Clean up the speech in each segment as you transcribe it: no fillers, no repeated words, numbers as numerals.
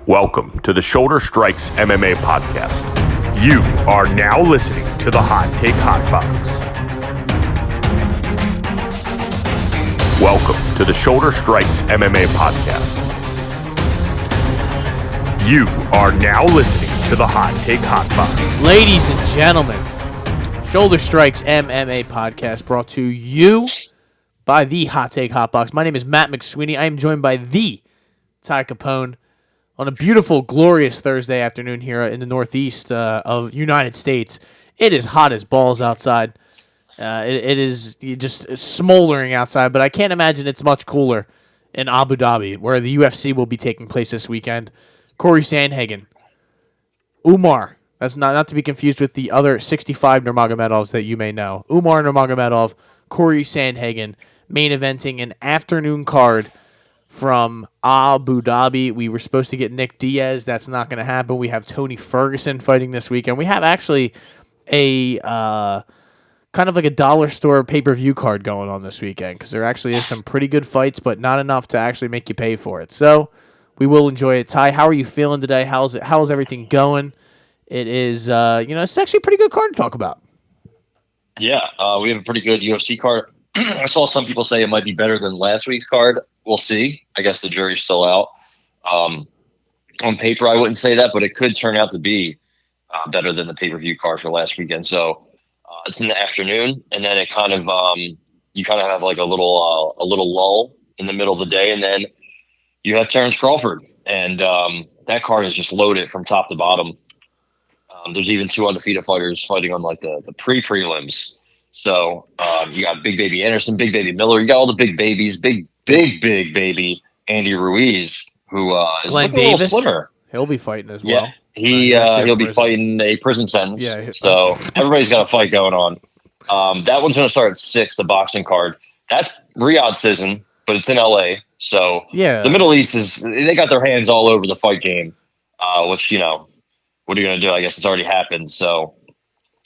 Welcome to the Shoulder Strikes MMA Podcast. You are now listening to the Hot Take Hot Box. Welcome to the Shoulder Strikes MMA Podcast. You are now listening to the Hot Take Hot Box. Ladies and gentlemen, Shoulder Strikes MMA Podcast brought to you by the Hot Take Hot Box. My name is Matt McSweeney. I am joined by the Ty Capone on a beautiful, glorious Thursday afternoon here in the northeast of United States. It is hot as balls outside. It is just smoldering outside, but I can't imagine it's much cooler in Abu Dhabi, where the UFC will be taking place this weekend. Cory Sandhagen, Umar, that's not to be confused with the other 65 Nurmagomedovs that you may know. Umar Nurmagomedov, Cory Sandhagen, main eventing an afternoon card from Abu Dhabi. We were supposed to get Nick Diaz. That's not going to happen. We have Tony Ferguson fighting this weekend. We have actually a kind of like a dollar store pay-per-view card going on this weekend because there actually is some pretty good fights, but not enough to actually make you pay for it. So we will enjoy it. Ty, how are you feeling today? How's everything going? It is, it's actually a pretty good card to talk about. Yeah, we have a pretty good UFC card. I saw some people say it might be better than last week's card. We'll see. I guess the jury's still out. On paper, I wouldn't say that, but it could turn out to be better than the pay-per-view card for last weekend. So it's in the afternoon, and then it kind of you kind of have like a little lull in the middle of the day, and then you have Terence Crawford, and that card is just loaded from top to bottom. There's even two undefeated fighters fighting on like the pre-prelims. So you got Big Baby Anderson, Big Baby Miller. You got all the big babies, big baby Andy Ruiz, who is Glenn looking a little Davis. slimmer. He'll be fighting as well. Yeah, he'll be fighting a prison sentence. Yeah. So everybody's got a fight going on. That one's going to start at 6, the boxing card. That's Riyadh season, but it's in LA. So yeah, the Middle East they got their hands all over the fight game, which, what are you going to do? I guess it's already happened. So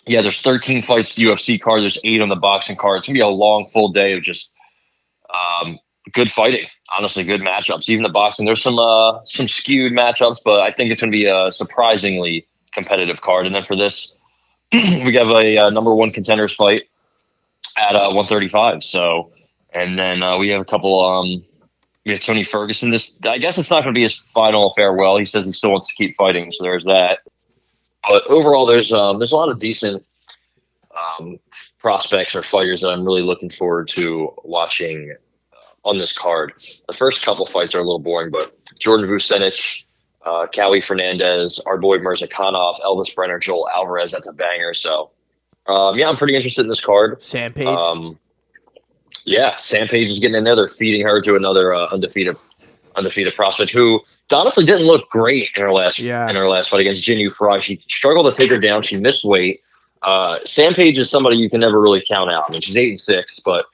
yeah, there's 13 fights UFC card. There's 8 on the boxing card. It's going to be a long, full day of just good fighting. Honestly, good matchups. Even the boxing, there's some skewed matchups, but I think it's going to be a surprisingly competitive card. And then for this, we have a number one contenders fight at 135. So, and then we have a couple. We have Tony Ferguson. I guess it's not going to be his final farewell. He says he still wants to keep fighting, so there's that. But overall, there's a lot of decent prospects or fighters that I'm really looking forward to watching on this card. The first couple fights are a little boring, but Jordan Vucenic, Cali Fernandez, our boy Mirzakhanov, Elvis Brenner, Joel Alvarez, that's a banger. So, I'm pretty interested in this card. Sam Page. Sam Page is getting in there. They're feeding her to another undefeated prospect who honestly didn't look great in her last fight against Jinh Fry. She struggled to take her down. She missed weight. Sam Page is somebody you can never really count out. I mean, she's 8-6, but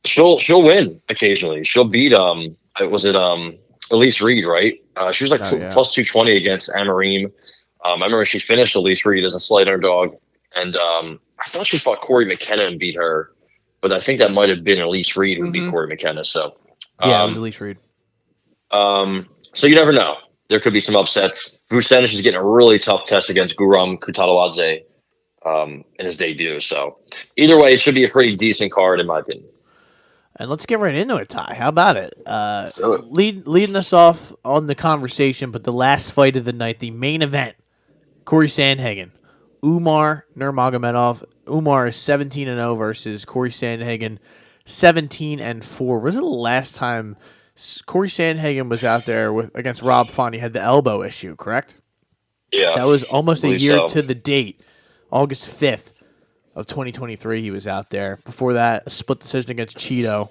she'll win occasionally. She'll beat Elise Reed, right? She was like plus 220 against Amarim. I remember she finished Elise Reed as a slight underdog, and I thought she fought Corey McKenna and beat her, but I think that might have been Elise Reed who beat Corey McKenna. So it was Elise Reed. So you never know. There could be some upsets. Vucenic is getting a really tough test against Guram Kutalawadze in his debut. So either way, it should be a pretty decent card in my opinion. And let's get right into it, Ty. How about it? Leading us off on the conversation, but the last fight of the night, the main event, Cory Sandhagen, Umar Nurmagomedov. Umar is 17-0 versus Cory Sandhagen 17-4. Was it the last time Cory Sandhagen was out there against Rob Font? He had the elbow issue, correct? Yeah. That was almost a year to the date, August 5th of 2023 he was out there. Before that, a split decision against Cheeto,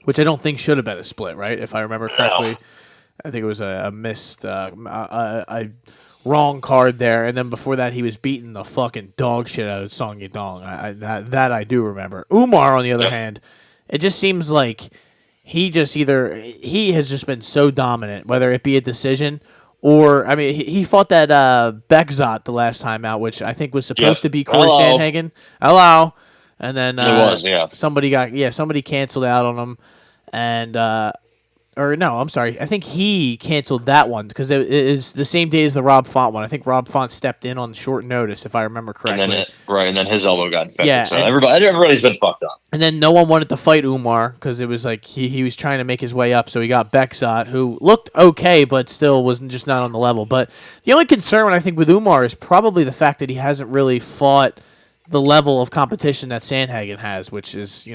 which I don't think should have been a split, right? If I remember correctly. No. I think it was a missed, a wrong card there. And then before that, he was beating the fucking dog shit out of Song Yadong. That I do remember. Umar, on the other hand, it just seems like he has just been so dominant, whether it be a decision or, I mean, he fought that Bekzat the last time out, which I think was supposed to be Cory Sandhagen. Hello. And then it was, somebody canceled out on him. And or no, I'm sorry. I think he canceled that one because it is the same day as the Rob Font one. I think Rob Font stepped in on short notice, if I remember correctly. And then his elbow got infected. Yeah, so everybody's been fucked up. And then no one wanted to fight Umar because it was like he was trying to make his way up, so he got Bekzat, who looked okay, but still was just not on the level. But the only concern, I think, with Umar is probably the fact that he hasn't really fought the level of competition that Sandhagen has, which is,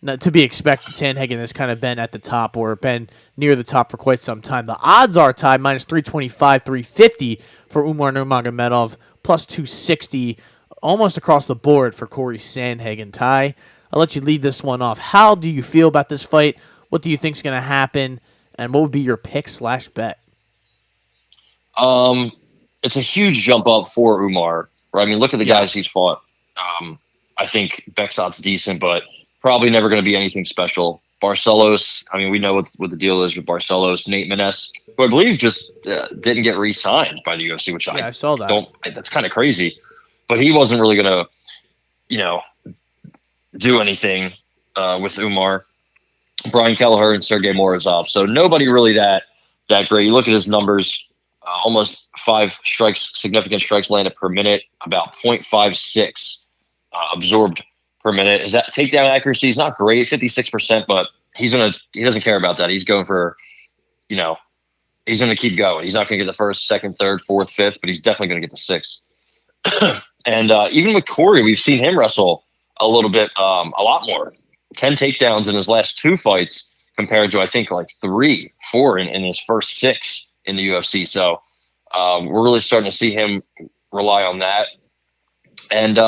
not to be expected. Sandhagen has kind of been at the top or been near the top for quite some time. The odds are tied minus 325, 350 for Umar Nurmagomedov, plus 260 almost across the board for Cory Sandhagen. Ty, I'll let you lead this one off. How do you feel about this fight? What do you think is going to happen? And what would be your pick/bet? It's a huge jump up for Umar. Right? I mean, look at the guys he's fought. I think Bekzat's decent, but probably never going to be anything special. Barcelos, I mean, we know what the deal is with Barcelos. Nate Maness, who I believe just didn't get re-signed by the UFC, which I saw that. That's kind of crazy. But he wasn't really going to, do anything with Umar. Brian Kelleher and Sergey Morozov. So nobody really that great. You look at his numbers, almost 5 significant strikes landed per minute, about 0.56 absorbed per minute. Is that takedown accuracy? Is not great, 56%, but he doesn't care about that. He's going for, he's going to keep going. He's not going to get the first, second, third, fourth, fifth, but he's definitely going to get the sixth. And even with Cory, we've seen him wrestle a little bit, a lot more. 10 takedowns in his last 2 fights compared to, I think, like 3, 4 in his first 6 in the UFC. So we're really starting to see him rely on that. And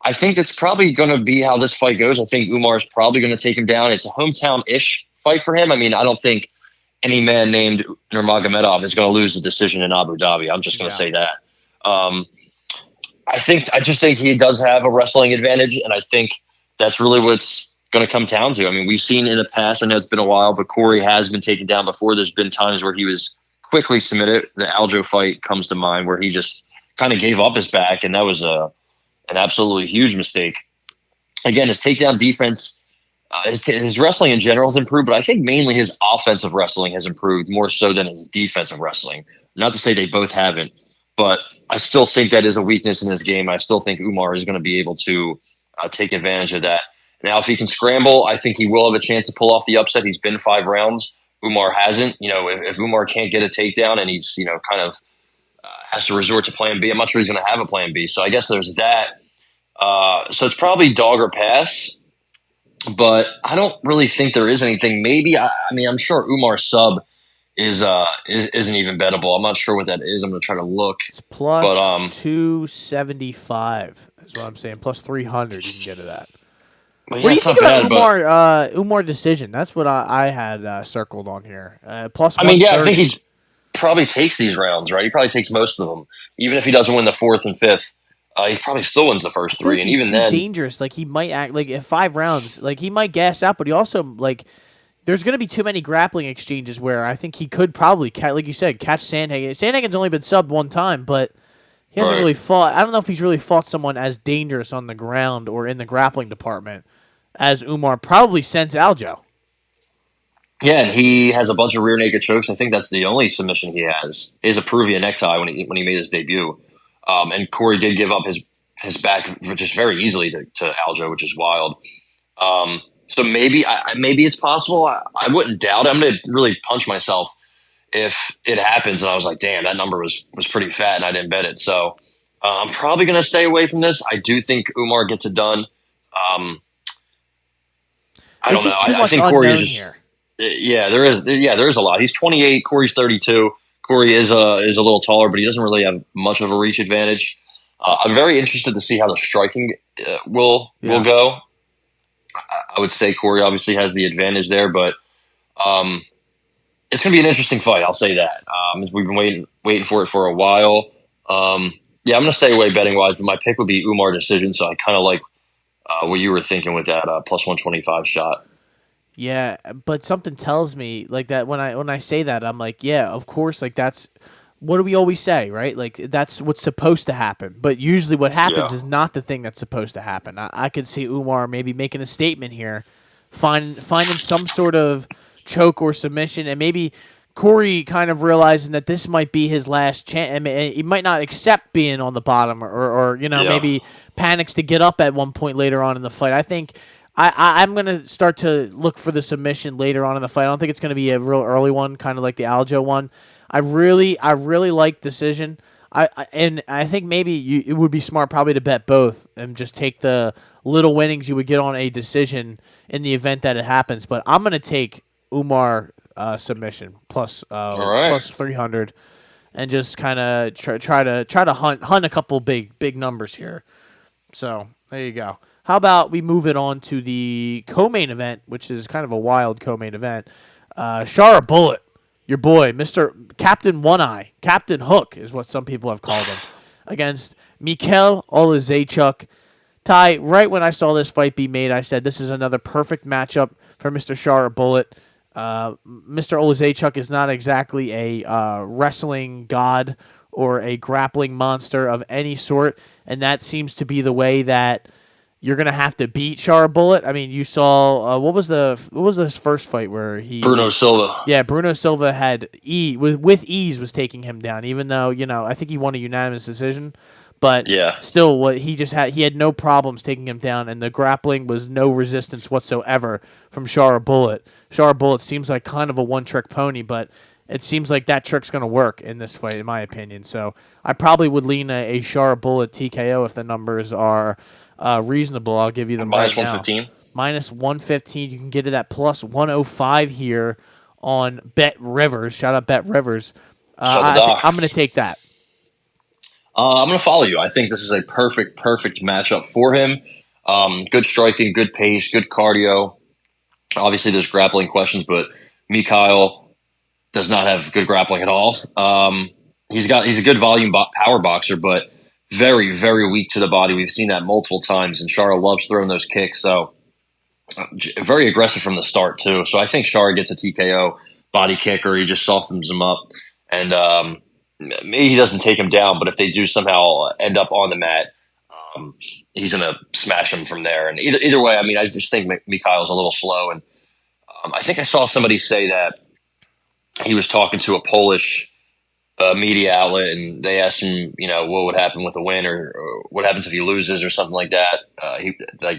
I think that's probably going to be how this fight goes. I think Umar is probably going to take him down. It's a hometown-ish fight for him. I mean, I don't think any man named Nurmagomedov is going to lose the decision in Abu Dhabi. I'm just going to say that. I just think he does have a wrestling advantage, and I think that's really what's going to come down to. I mean, we've seen in the past, I know it's been a while, but Cory has been taken down before. There's been times where he was quickly submitted. The Aljo fight comes to mind where he just kind of gave up his back, and that was an absolutely huge mistake. Again, his takedown defense, his wrestling in general has improved, but I think mainly his offensive wrestling has improved more so than his defensive wrestling. Not to say they both haven't, but I still think that is a weakness in this game. I still think Umar is going to be able to take advantage of that. Now, if he can scramble, I think he will have a chance to pull off the upset. He's been 5 rounds. Umar hasn't. If Umar can't get a takedown and he's, kind of has to resort to plan B, I'm not sure he's going to have a plan B. So I guess there's that. So it's probably dog or pass, but I don't really think there is anything. Maybe, I'm sure Umar's sub isn't even bettable. I'm not sure what that is. I'm going to try to look. It's plus 275 is what I'm saying. Plus 300 you can get to that. What do you think about Umar decision? That's what I had circled on here. Plus, I think he probably takes these rounds, right? He probably takes most of them, even if he doesn't win the 4th and 5th. He probably still wins the first 3, and even then, dangerous. Like he might act like at 5 rounds, like he might gas out, but he also like there's going to be too many grappling exchanges where I think he could probably like you said, catch Sandhagen. Sandhagen's only been subbed 1 time, but he hasn't really fought. I don't know if he's really fought someone as dangerous on the ground or in the grappling department as Umar, probably since Aljo. Yeah, and he has a bunch of rear naked chokes. I think that's the only submission he has. He has a Peruvian necktie when he made his debut. And Cory did give up his back just very easily to Aljo, which is wild. So maybe it's possible. I wouldn't doubt it. I'm going to really punch myself if it happens. And I was like, damn, that number was pretty fat and I didn't bet it. So I'm probably going to stay away from this. I do think Umar gets it done. I don't know. I think Cory is just here. There is a lot. He's 28. Cory's 32. Cory is a little taller, but he doesn't really have much of a reach advantage. I'm very interested to see how the striking will go. I would say Cory obviously has the advantage there, but it's going to be an interesting fight. I'll say that. We've been waiting for it for a while. I'm going to stay away betting wise, but my pick would be Umar decision. So I kind of like what you were thinking with that plus 125 shot. Yeah, but something tells me like that when I say that, I'm like, yeah, of course, like that's what do we always say, right? Like that's what's supposed to happen. But usually what happens is not the thing that's supposed to happen. I could see Umar maybe making a statement here, finding some sort of choke or submission, and maybe Cory kind of realizing that this might be his last chance. I mean, he might not accept being on the bottom, or maybe panics to get up at one point later on in the fight. I think I'm going to start to look for the submission later on in the fight. I don't think it's going to be a real early one, kind of like the Aljo one. I really like decision. I think maybe it would be smart probably to bet both and just take the little winnings you would get on a decision in the event that it happens. But I'm going to take Umar submission plus 300, and just kind of try to hunt a couple big numbers here. So there you go. How about we move it on to the co-main event, which is kind of a wild co-main event. Shara Bullet, your boy, Mr. Captain One Eye, Captain Hook is what some people have called him, against Mikel Olazechuk. Ty, right when I saw this fight be made, I said this is another perfect matchup for Mr. Shara Bullet. Mr. Olazechuk is not exactly a wrestling god or a grappling monster of any sort, and that seems to be the way that you're gonna have to beat Shara Bullet. I mean, you saw what was his first fight where he Bruno Silva. Yeah, Bruno Silva had with ease was taking him down, even though I think he won a unanimous decision. But still, what he had no problems taking him down, and the grappling was no resistance whatsoever from Shara Bullet. Shara Bullet seems like kind of a one-trick pony, but it seems like that trick's going to work in this fight, in my opinion. So I probably would lean a Shara Bullet TKO if the numbers are reasonable. I'll give you the minus 115. Minus 115. You can get it at plus 105 here on Bet Rivers. Shout out Bet Rivers. I'm going to take that. I'm going to follow you. I think this is a perfect matchup for him. Good striking, good pace, good cardio. Obviously, there's grappling questions, but Mikhail does not have good grappling at all. He's a good volume power boxer, but very, very weak to the body. We've seen that multiple times, and Shara loves throwing those kicks. So very aggressive from the start, too. So I think Shara gets a TKO body kick, or he just softens him up. And maybe he doesn't take him down, but if they do somehow end up on the mat, he's going to smash him from there. And either way, I mean, I just think Mikhail's a little slow. And I think I saw somebody say that he was talking to a Polish media outlet, and they asked him, what would happen with a win, or what happens if he loses or something like that.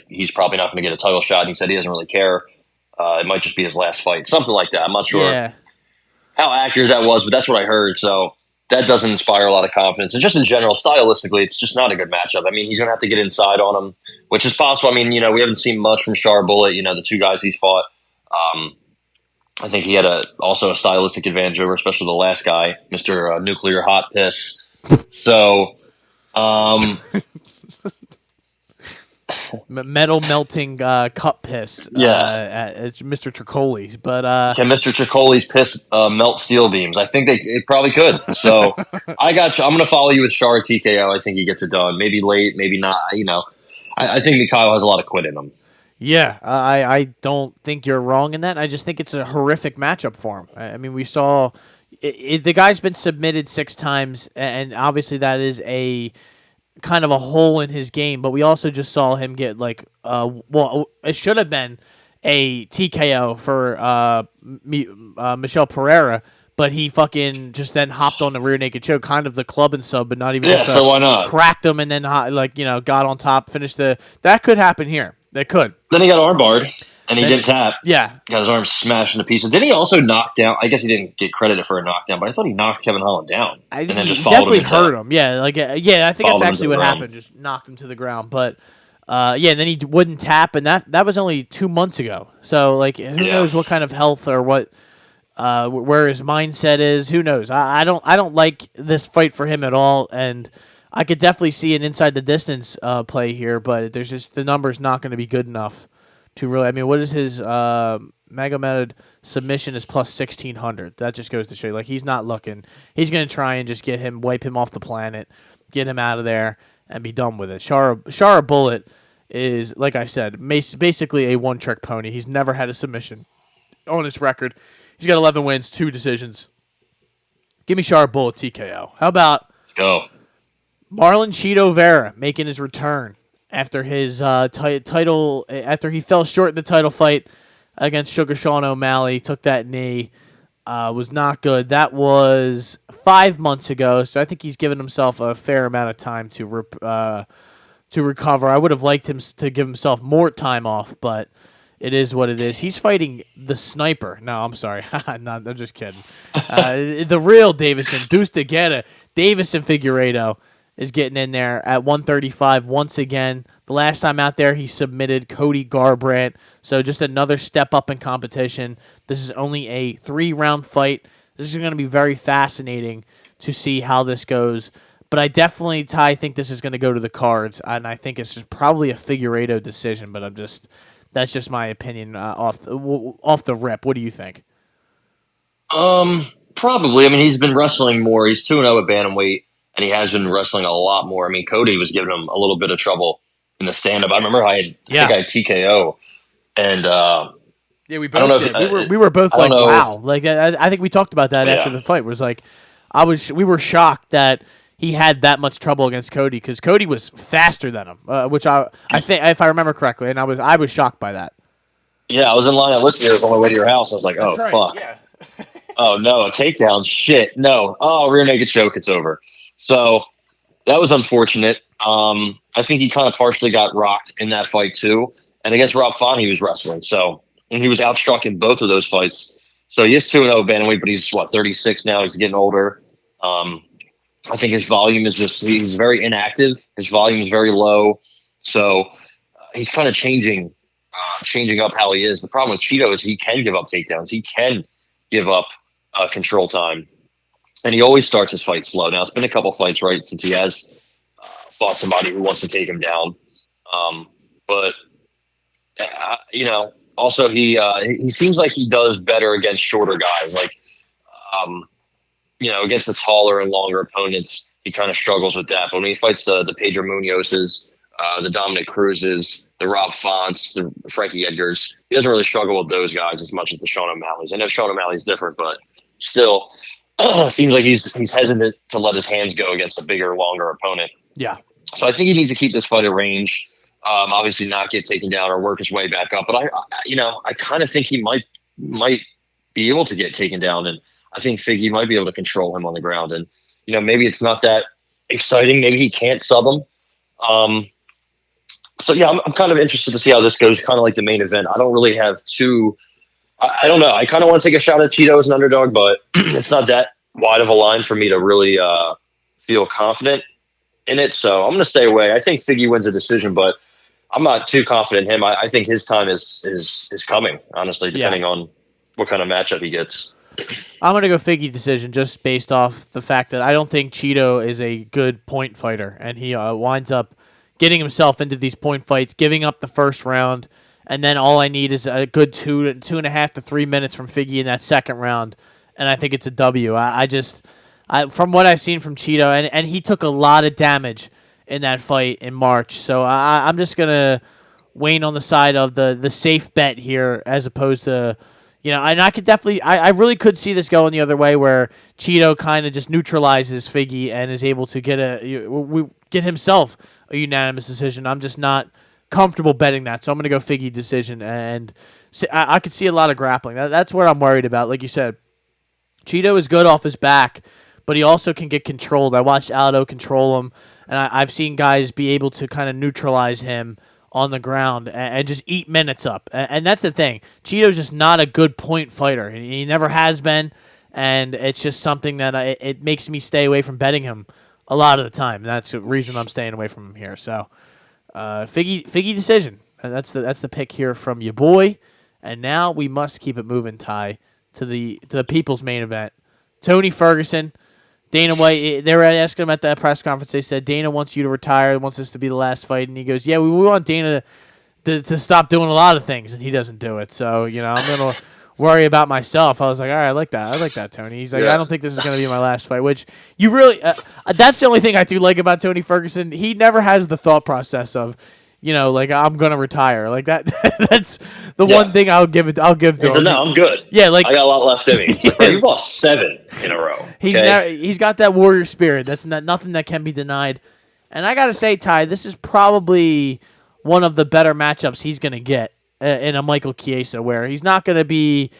He's probably not going to get a title shot. And he said he doesn't really care. It might just be his last fight, something like that. I'm not sure how accurate that was, but that's what I heard. So that doesn't inspire a lot of confidence. And just in general, stylistically, it's just not a good matchup. I mean, he's going to have to get inside on him, which is possible. I mean, we haven't seen much from Shara Bullet, the two guys he's fought. I think he had also a stylistic advantage over, especially the last guy, Mr. Nuclear Hot Piss. So, metal melting cup piss. It's Mr. Tricoli's, but can Mr. Tricoli's piss melt steel beams? I think it probably could. So I got you. I'm going to follow you with Shara TKO. I think he gets it done. Maybe late, maybe not. I think Mikhail has a lot of quit in him. Yeah, I don't think you're wrong in that. I just think it's a horrific matchup for him. I mean, we saw the guy's been submitted 6 times, and obviously that is a kind of a hole in his game. But we also just saw him get it should have been a TKO for Michel Pereira, but he fucking just then hopped on the rear naked choke, kind of the club and sub, but not even. Yeah, so why not? Cracked him and then got on top, finished that could happen here. That could. Then he got armbarred, and he didn't tap. Yeah. Got his arm smashed into pieces. Didn't he also knock down? I guess he didn't get credited for a knockdown, but I thought he knocked Kevin Holland down. And then just followed him. Hurt him. Yeah, I think that's actually what happened. Just knocked him to the ground. But and then he wouldn't tap, and that was only 2 months ago. So who knows what kind of health or what where his mindset is? Who knows? I don't like this fight for him at all, and I could definitely see an inside the distance play here, but there's just the number's not going to be good enough to really. I mean, what is his Magomedov submission is plus 1,600. That just goes to show you, he's not looking. He's going to try and just wipe him off the planet, get him out of there, and be done with it. Shara Bullet is, like I said, basically a one-trick pony. He's never had a submission on his record. He's got 11 wins, 2 decisions. Give me Shara Bullet TKO. How about? Let's go. Marlon Chito Vera making his return after his title, after he fell short in the title fight against Sugar Sean O'Malley. Took that knee. Was not good. That was 5 months ago, so I think he's given himself a fair amount of time to recover. I would have liked him to give himself more time off, but it is what it is. He's fighting the sniper. No, I'm sorry. No, I'm just kidding. The real Davison, Deuce DeGetta, Davison Figueiredo is getting in there at 135 once again. The last time out there, he submitted Cody Garbrandt. So just another step up in competition. This is only a 3-round fight. This is going to be very fascinating to see how this goes. But I definitely, Ty, think this is going to go to the cards, and I think it's just probably a Figueiredo decision. But that's just my opinion off the rip. What do you think? Probably. I mean, he's been wrestling more. He's 2-0 at bantamweight, and he has been wrestling a lot more. I mean, Cody was giving him a little bit of trouble in the stand-up. I remember I think I had TKO, and yeah, we both did. We were both like, wow. Like I think we talked about that after the fight. It was like we were shocked that he had that much trouble against Cody because Cody was faster than him, which I think, if I remember correctly, and I was shocked by that. Yeah, I was in line at listeners on my way to your house. I was like, oh, fuck. Yeah. Oh, no, a takedown. Shit, no. Oh, rear naked choke, it's over. So that was unfortunate. I think he kind of partially got rocked in that fight, too. And against Rob Font, he was wrestling. So, and he was outstruck in both of those fights. So he is 2-0 bantamweight, but he's, 36 now. He's getting older. I think his volume is he's very inactive. His volume is very low. So he's kind of changing up how he is. The problem with Cheeto is he can give up takedowns. He can give up control time. And he always starts his fight slow. Now, it's been a couple fights, right, since he has fought somebody who wants to take him down. But also he seems like he does better against shorter guys. Like, against the taller and longer opponents, he kind of struggles with that. But when he fights the Pedro Munozes, the Dominic Cruzes, the Rob Fonts, the Frankie Edgars, he doesn't really struggle with those guys as much as the Sean O'Malley's. I know Sean O'Malley's different, but still seems like he's hesitant to let his hands go against a bigger, longer opponent. Yeah. So I think he needs to keep this fight at range. Obviously not get taken down or work his way back up. But I kind of think he might be able to get taken down, and I think Figgy might be able to control him on the ground. And maybe it's not that exciting. Maybe he can't sub him. So yeah, I'm kind of interested to see how this goes. Kind of like the main event. I don't really have I don't know. I kind of want to take a shot at Cheeto as an underdog, but it's not that wide of a line for me to really feel confident in it. So I'm going to stay away. I think Figgy wins a decision, but I'm not too confident in him. I think his time is coming, honestly, depending on what kind of matchup he gets. I'm going to go Figgy decision just based off the fact that I don't think Cheeto is a good point fighter, and he winds up getting himself into these point fights, giving up the first round, and then all I need is a good 2.5 to 3 minutes from Figgy in that second round, and I think it's a W. From what I've seen from Cheeto, and he took a lot of damage in that fight in March, so I'm just going to wane on the side of the safe bet here as opposed to... and I could definitely, I really could see this going the other way where Cheeto kind of just neutralizes Figgy and is able to get himself a unanimous decision. I'm just not comfortable betting that, so I'm going to go Figgy decision, and I could see a lot of grappling. That's what I'm worried about. Like you said, Cheeto is good off his back, but he also can get controlled. I watched Aldo control him, and I've seen guys be able to kind of neutralize him on the ground and just eat minutes up. And that's the thing. Cheeto's just not a good point fighter. He never has been, and it's just something that it makes me stay away from betting him a lot of the time. That's the reason I'm staying away from him here. So, Figgy decision. That's the pick here from your boy. And now we must keep it moving, Ty, to the people's main event. Tony Ferguson. Dana White, they were asking him at that press conference, they said, Dana wants you to retire, wants this to be the last fight. And he goes, yeah, we want Dana to stop doing a lot of things, and he doesn't do it. So, I'm going to worry about myself. I was like, all right, I like that, Tony. He's like, I don't think this is going to be my last fight, which you really that's the only thing I do like about Tony Ferguson. He never has the thought process of, I'm going to retire. Like that. That's the one thing I'll give to him. No, I'm good. Yeah, I got a lot left in me. It's like, bro, you've lost 7 in a row. Okay? He's got that warrior spirit. That's nothing that can be denied. And I got to say, Ty, this is probably one of the better matchups he's going to get in a Michael Chiesa, where he's not going to be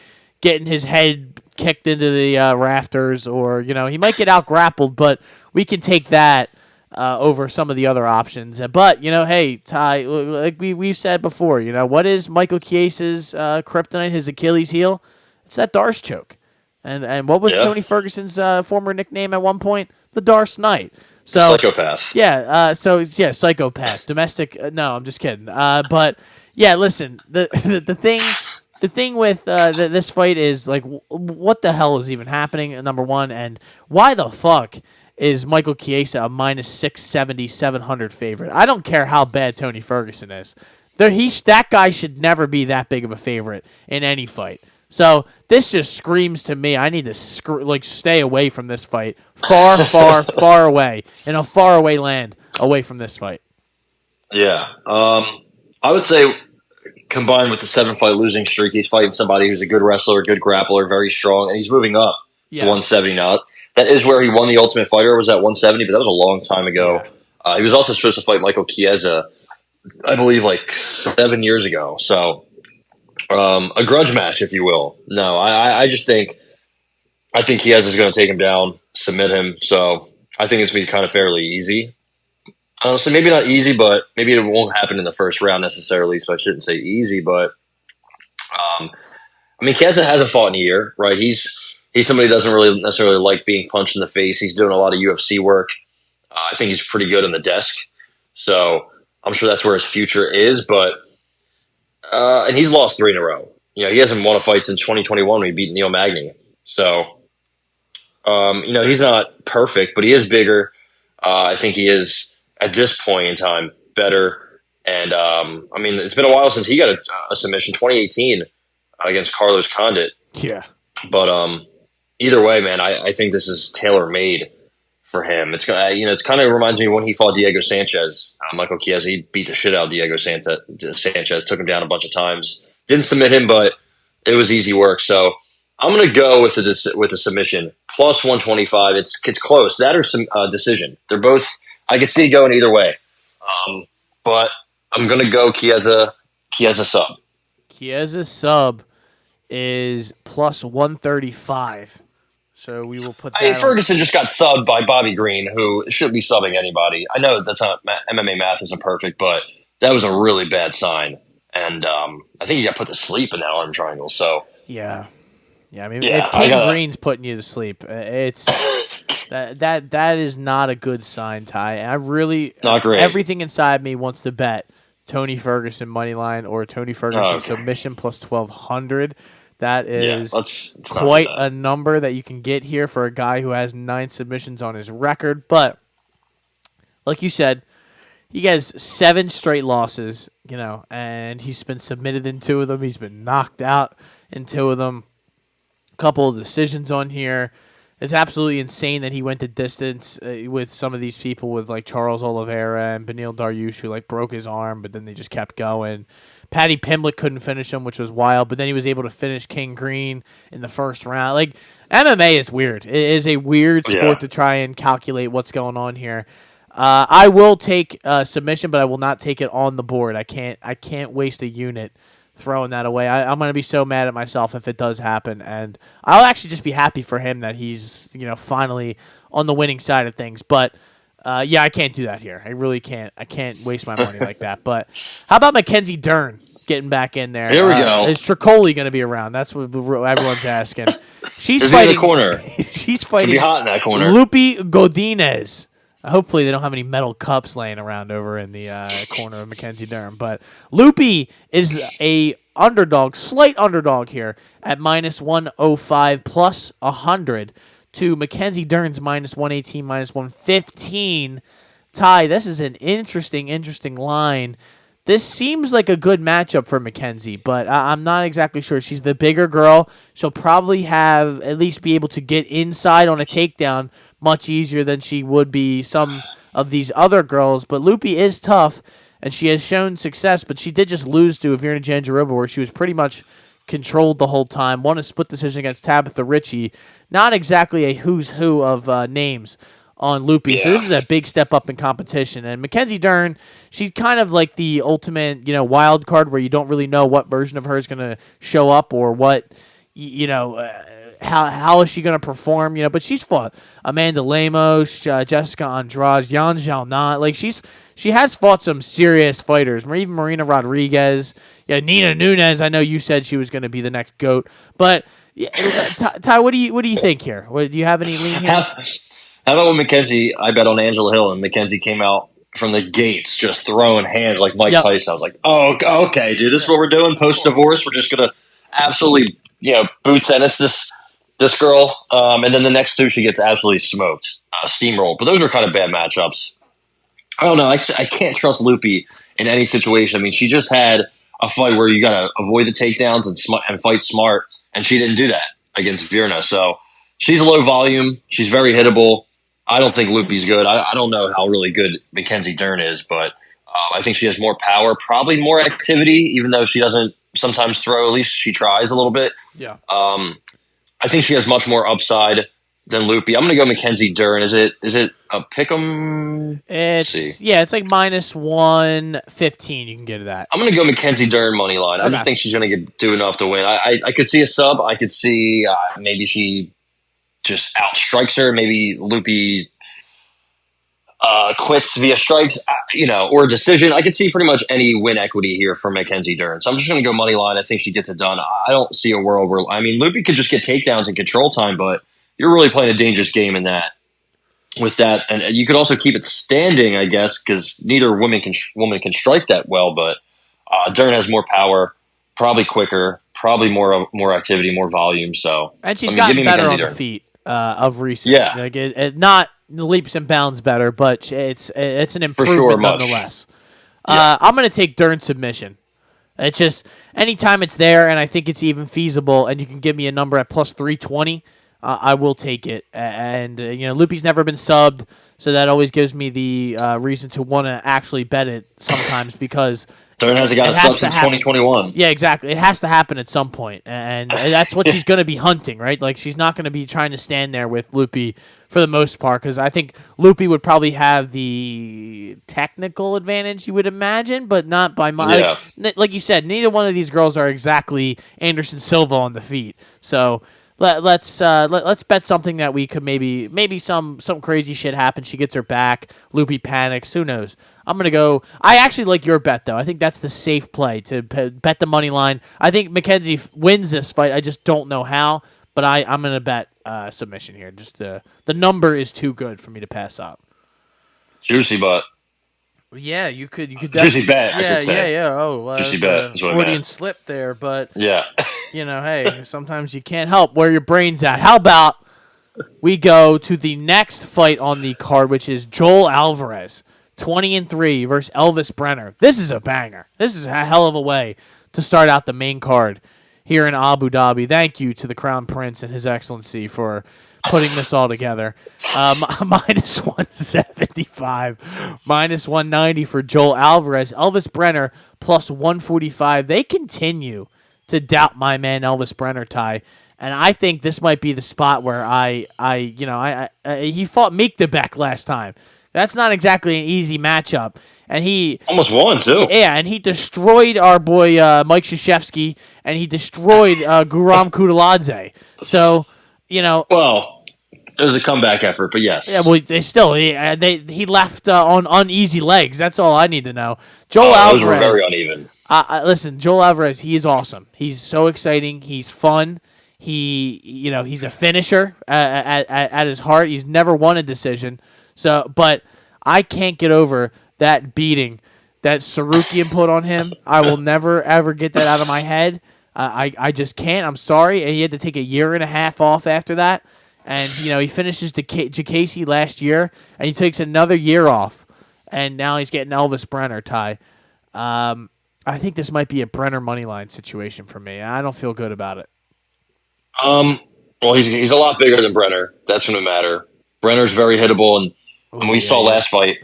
getting his head kicked into the rafters, or he might get out grappled, but we can take that over some of the other options. But hey, Ty, like we've said before, what is Michael Chiesa's kryptonite, his Achilles heel? It's that Darce choke. And what was Tony Ferguson's former nickname at one point? The Darce Knight. So psychopath. Yeah. Psychopath. Domestic. No, I'm just kidding. But yeah, listen. The thing with this fight is like, what the hell is even happening? Number one, and why the fuck is Michael Chiesa a minus 670, 700 favorite? I don't care how bad Tony Ferguson is. That guy should never be that big of a favorite in any fight. So this just screams to me, I need to stay away from this fight. Far, far, far away. In a far away land, away from this fight. Yeah. I would say combined with the 7-fight losing streak, he's fighting somebody who's a good wrestler, good grappler, very strong, and he's moving up to 170 now. That is where he won the Ultimate Fighter, was at 170, but that was a long time ago. Yeah. He was also supposed to fight Michael Chiesa, I believe, like 7 years ago. So a grudge match, if you will. No, I just think Chiesa is going to take him down, submit him. So I think it's going to be kind of fairly easy. So maybe not easy, but maybe it won't happen in the first round necessarily. So I shouldn't say easy, but Chiesa hasn't fought in a year, right? He's somebody who doesn't really necessarily like being punched in the face. He's doing a lot of UFC work. I think he's pretty good on the desk. So I'm sure that's where his future is, but and he's lost 3 in a row. He hasn't won a fight since 2021 when he beat Neil Magny. So, he's not perfect, but he is bigger. I think he is, at this point in time, better. And, it's been a while since he got a submission, 2018 against Carlos Condit. Yeah. But either way, man, I think this is tailor-made for him. It's it's kind of reminds me when he fought Diego Sanchez. Michael Chiesa, he beat the shit out of Diego Sanchez, took him down a bunch of times. Didn't submit him, but it was easy work. So I'm going to go with the submission plus 125. It's close. That or some decision. They're both. I could see going either way, but I'm going to go Chiesa sub. Chiesa sub is plus 135. So we will put that Ferguson just got subbed by Bobby Green, who shouldn't be subbing anybody. I know that's not MMA math isn't perfect, but that was a really bad sign. And I think he got put to sleep in that arm triangle. So yeah. If King Green's putting you to sleep, it's that is not a good sign, Ty. And I really not great. Everything inside me wants to bet Tony Ferguson money line or Tony Ferguson submission plus 1,200. That is quite a number that you can get here for a guy who has 9 submissions on his record. But like you said, he has 7 straight losses, and he's been submitted in 2 of them. He's been knocked out in 2 of them. A couple of decisions on here. It's absolutely insane that he went the distance with some of these people, with like Charles Oliveira and Beneil Dariush, who like broke his arm, but then they just kept going. Paddy Pimblett couldn't finish him, which was wild, but then he was able to finish King Green in the first round. Like, MMA is weird. It is a weird sport to try and calculate what's going on here. I will take submission, but I will not take it on the board. I can't waste a unit throwing that away. I'm going to be so mad at myself if it does happen, and I'll actually just be happy for him that he's finally on the winning side of things. But I can't do that here. I really can't. I can't waste my money like that. But how about Mackenzie Dern getting back in there? Here we go. Is Tricoli going to be around? That's what everyone's asking. She's fighting in the corner. She's fighting. It's gonna be hot in that corner. Lupi Godinez. Hopefully they don't have any metal cups laying around over in the corner of Mackenzie Dern. But Lupi is a underdog, slight underdog here at minus 105 plus 100 to Mackenzie Dern's minus 118, minus 115. Ty, this is an interesting line. This seems like a good matchup for Mackenzie, but I'm not exactly sure. She's the bigger girl. She'll probably at least be able to get inside on a takedown much easier than she would be some of these other girls. But Lupi is tough, and she has shown success, but she did just lose to Avirna Jandiroba, where she was pretty much controlled the whole time. Won a split decision against Tabitha Ritchie. Not exactly a who's who of names on Loopy. So Yeah. this is a big step up in competition. And Mackenzie Dern, she's kind of like the ultimate, wild card where you don't really know what version of her is going to show up or what, how is she going to perform, but she's fought Amanda Lemos, Jessica Andrade, Yan Xiaonan. Like she has fought some serious fighters, even Marina Rodriguez. Yeah, Nina Nunes. I know you said she was going to be the next GOAT, but yeah, Ty, what do you think here? Do you have any lean here? How about when Mackenzie? I bet on Angela Hill, and Mackenzie came out from the gates just throwing hands like Mike Tyson. I was like, oh, okay, dude, this is what we're doing post divorce. We're just gonna absolutely, boot tennis this girl, and then the next two she gets absolutely smoked, steamrolled. But those are kind of bad matchups. I don't know. I can't trust Loopy in any situation. I mean, she just had a fight where you got to avoid the takedowns and fight smart, and she didn't do that against Virna. So she's low volume. She's very hittable. I don't think Loopy's good. I don't know how really good Mackenzie Dern is, but I think she has more power, probably more activity, even though she doesn't sometimes throw. At least she tries a little bit. Yeah. I think she has much more upside than Loopy. I'm going to go Mackenzie Dern. Is it a pick'em? It's like minus 115. You can get to that. I'm going to go Mackenzie Dern money line. I just think she's going to do enough to win. I could see a sub. I could see maybe she just outstrikes her. Maybe Loopy quits via strikes, or a decision. I could see pretty much any win equity here for Mackenzie Dern. So I'm just going to go money line. I think she gets it done. I don't see a world where Loopy could just get takedowns and control time, but you're really playing a dangerous game in that. With that, and you could also keep it standing, I guess, because neither woman can strike that well. But Dern has more power, probably quicker, probably more activity, more volume. So and she's gotten better on the feet of recent. Yeah, like it not leaps and bounds better, but it's an improvement nonetheless. Yeah. I'm going to take Dern submission. It's just anytime it's there, and I think it's even feasible, and you can give me a number at plus 320. I will take it, and Loopy's never been subbed, so that always gives me the reason to want to actually bet it sometimes because Dern hasn't got a sub since 2021. Yeah, exactly. It has to happen at some point, and that's what she's going to be hunting, right? Like she's not going to be trying to stand there with Loopy for the most part, because I think Loopy would probably have the technical advantage, you would imagine, but not by much. Yeah. Like you said, neither one of these girls are exactly Anderson Silva on the feet, so. Let's bet something that we could maybe some crazy shit happens. She gets her back. Loopy panics. Who knows? I'm gonna go. I actually like your bet though. I think that's the safe play to bet the money line. I think Mackenzie wins this fight. I just don't know how. But I'm gonna bet submission here. Just the number is too good for me to pass up. Juicy butt. Yeah, you could juicy bet. I should say. Yeah. Oh, juicy bet. Freudian slip there, but yeah. Hey, sometimes you can't help where your brain's at. How about we go to the next fight on the card, which is Joel Alvarez, 20-3 versus Elvis Brenner. This is a banger. This is a hell of a way to start out the main card here in Abu Dhabi. Thank you to the Crown Prince and His Excellency for putting this all together. Minus 175, minus 190 for Joel Alvarez. Elvis Brenner plus 145. They continue to doubt my man Elvis Brenner, Ty, and I think this might be the spot where he fought Meek DeBeck last time. That's not exactly an easy matchup, and he almost won too. Yeah, and he destroyed our boy Mike Krzyzewski, and he destroyed Guram Kutaladze. So, well, it was a comeback effort, but yes. Yeah, well, he left on uneasy legs. That's all I need to know. Joel Alvarez. Those were very uneven. Listen, Joel Alvarez, he is awesome. He's so exciting. He's fun. He's a finisher at his heart. He's never won a decision. But I can't get over that beating that Sarukian put on him. I will never ever get that out of my head. I just can't. I'm sorry. And he had to take a year and a half off after that. And, he finishes Jacasey last year, and he takes another year off. And now he's getting Elvis Brenner, Ty. I think this might be a Brenner moneyline situation for me. I don't feel good about it. Well, he's a lot bigger than Brenner. That's going to matter. Brenner's very hittable, and we saw last fight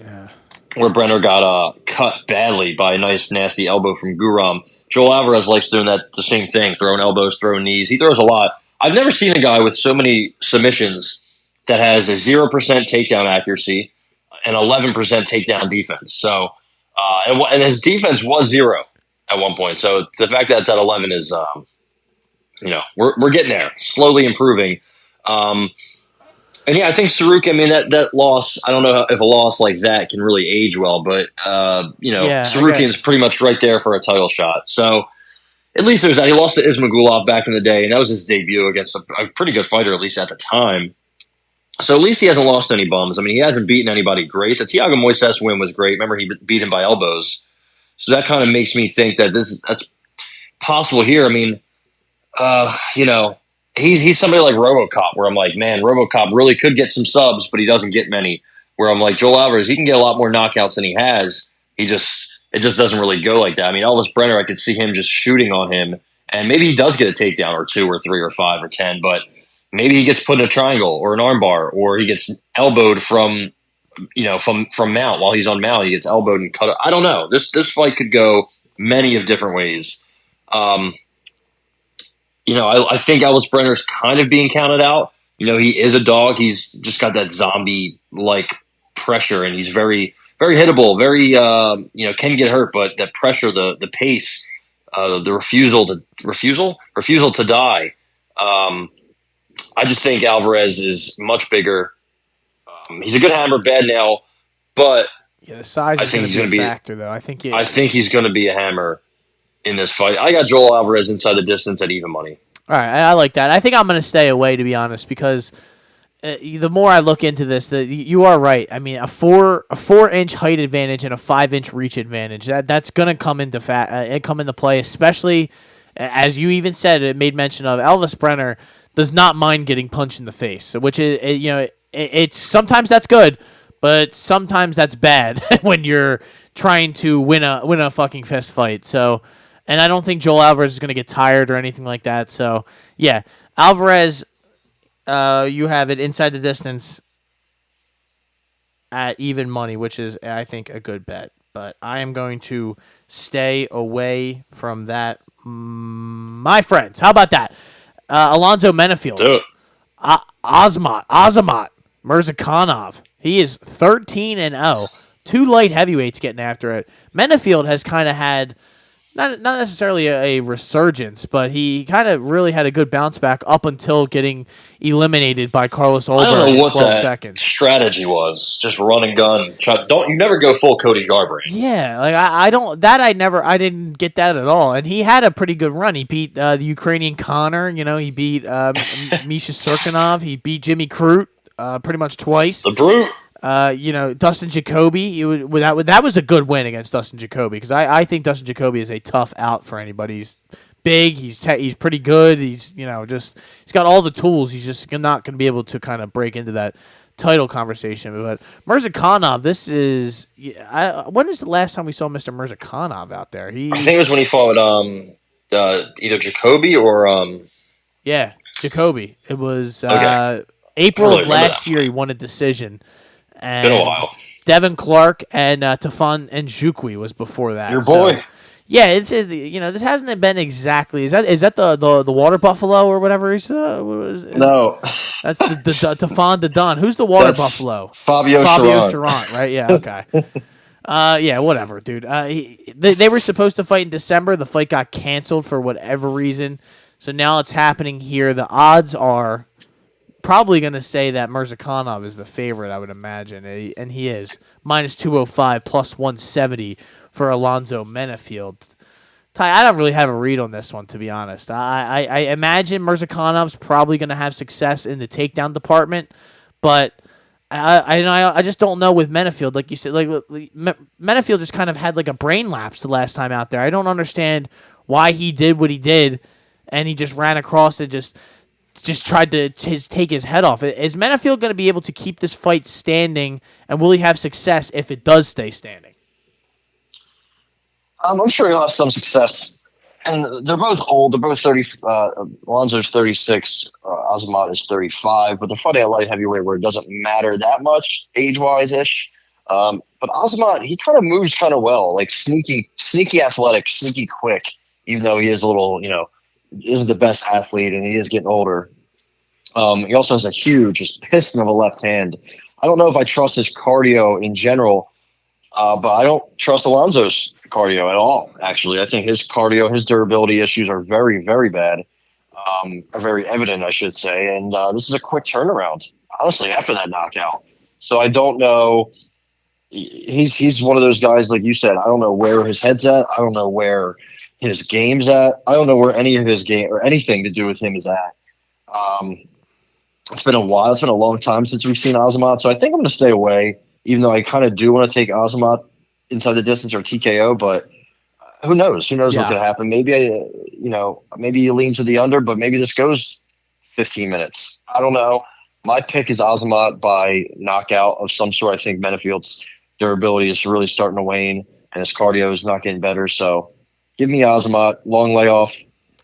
where Brenner got cut badly by a nice, nasty elbow from Guram. Joel Alvarez likes doing the same thing, throwing elbows, throwing knees. He throws a lot. I've never seen a guy with so many submissions that has a 0% takedown accuracy and 11% takedown defense. So, and his defense was 0 at one point. So the fact that it's at 11 is, we're getting there, slowly improving. And yeah, I think Saruk, I mean, that loss, I don't know if a loss like that can really age well, but, Sarukian's pretty much right there for a title shot. So at least there's that. He lost to Ismagulov back in the day, and that was his debut against a pretty good fighter, at least at the time. So at least he hasn't lost any bums. I mean, he hasn't beaten anybody great. The Thiago Moises win was great. Remember, he beat him by elbows. So that kind of makes me think that that's possible here. I mean, he's somebody like RoboCop, where I'm like, man, RoboCop really could get some subs, but he doesn't get many. Where I'm like, Joel Alvarez, he can get a lot more knockouts than he has. It just doesn't really go like that. I mean, Elvis Brenner, I could see him just shooting on him, and maybe he does get a takedown or 2 or 3 or 5 or 10, but maybe he gets put in a triangle or an armbar, or he gets elbowed from mount while he's on mount. He gets elbowed and cut. I don't know. This fight could go many of different ways. I think Elvis Brenner's kind of being counted out. He is a dog. He's just got that zombie-like pressure, and he's very, very hittable, very, can get hurt, but that pressure, the pace, the refusal to die. I just think Alvarez is much bigger. He's a good hammer, bad nail, but the size is going to be a factor, though. I think he's going to be a hammer in this fight. I got Joel Alvarez inside the distance at even money. All right, I like that. I think I'm going to stay away, to be honest, because the more I look into this, you are right. I mean, a 4-inch height advantage and a 5-inch reach advantage, that's going to come into play, especially as you even said. It made mention of Elvis Brenner does not mind getting punched in the face, which is it's sometimes that's good, but sometimes that's bad when you're trying to win a fucking fist fight. So, and I don't think Joel Alvarez is going to get tired or anything like that. So, yeah, Alvarez, you have it inside the distance at even money, which is, I think, a good bet. But I am going to stay away from that, my friends. How about that? Alonzo Menefield, Azamat Mirzakhanov. He is 13-0. 2 light heavyweights getting after it. Menefield has kind of had not necessarily a resurgence, but he kind of really had a good bounce back up until getting eliminated by Carlos Olberg. I don't know what 12 that seconds. Strategy was. Just run and gun. You never go full Cody Garbrandt. Yeah, like I didn't get that at all. And he had a pretty good run. He beat the Ukrainian Connor. He beat Misha Serkinov. He beat Jimmy Crute pretty much twice. The Brute. Dustin Jacoby. That was a good win against Dustin Jacoby, because I think Dustin Jacoby is a tough out for anybody. He's big. He's pretty good. He's he's got all the tools. He's just not going to be able to kind of break into that title conversation. But Mirzakhanov, when is the last time we saw Mr. Mirzakhanov out there? I think it was when he fought either Jacoby or yeah, Jacoby. It was okay. April of last year. He won a decision. And been a while. Devin Clark and Tafon Njoukwi was before that. Your boy. So, yeah, this hasn't been exactly. Is that the water buffalo or whatever he's? No, that's the Tafon the Don. Who's the water buffalo? Fabio Charant, right? Yeah, okay. Yeah, whatever, dude. They were supposed to fight in December. The fight got canceled for whatever reason. So now it's happening here. The odds are probably going to say that Mirzakhanov is the favorite, I would imagine, and he is. Minus 205, plus 170 for Alonzo Menefield. Ty, I don't really have a read on this one, to be honest. I imagine Mirzakhanov's probably going to have success in the takedown department, but I just don't know with Menefield. Like you said, like Menefield just kind of had like a brain lapse the last time out there. I don't understand why he did what he did, and he just ran across and just tried to take his head off. Is Menefield going to be able to keep this fight standing, and will he have success if it does stay standing? I'm sure he'll have some success. And they're both old. They're both 30. Alonzo's 36. Azamat is 35. But they're fighting at light heavyweight where it doesn't matter that much age-wise-ish. But Azamat, he kind of moves kind of well. Like sneaky athletic, sneaky quick, even though he is a little, isn't the best athlete and he is getting older. He also has a huge, just piston of a left hand. I don't know if I trust his cardio in general, but I don't trust Alonso's cardio at all, actually. I think his cardio, his durability issues are very, very bad, are very evident, I should say. And this is a quick turnaround, honestly, after that knockout. So I don't know. He's one of those guys, like you said, I don't know where his head's at. I don't know where his game's at. I don't know where any of his game or anything to do with him is at. It's been a while. It's been a long time since we've seen Azamat. So I think I'm going to stay away, even though I kind of do want to take Azamat inside the distance or TKO. But who knows? Who knows what could happen? Maybe, maybe you lean to the under, but maybe this goes 15 minutes. I don't know. My pick is Azamat by knockout of some sort. I think Menifield's durability is really starting to wane, and his cardio is not getting better. So give me Azamat, long layoff,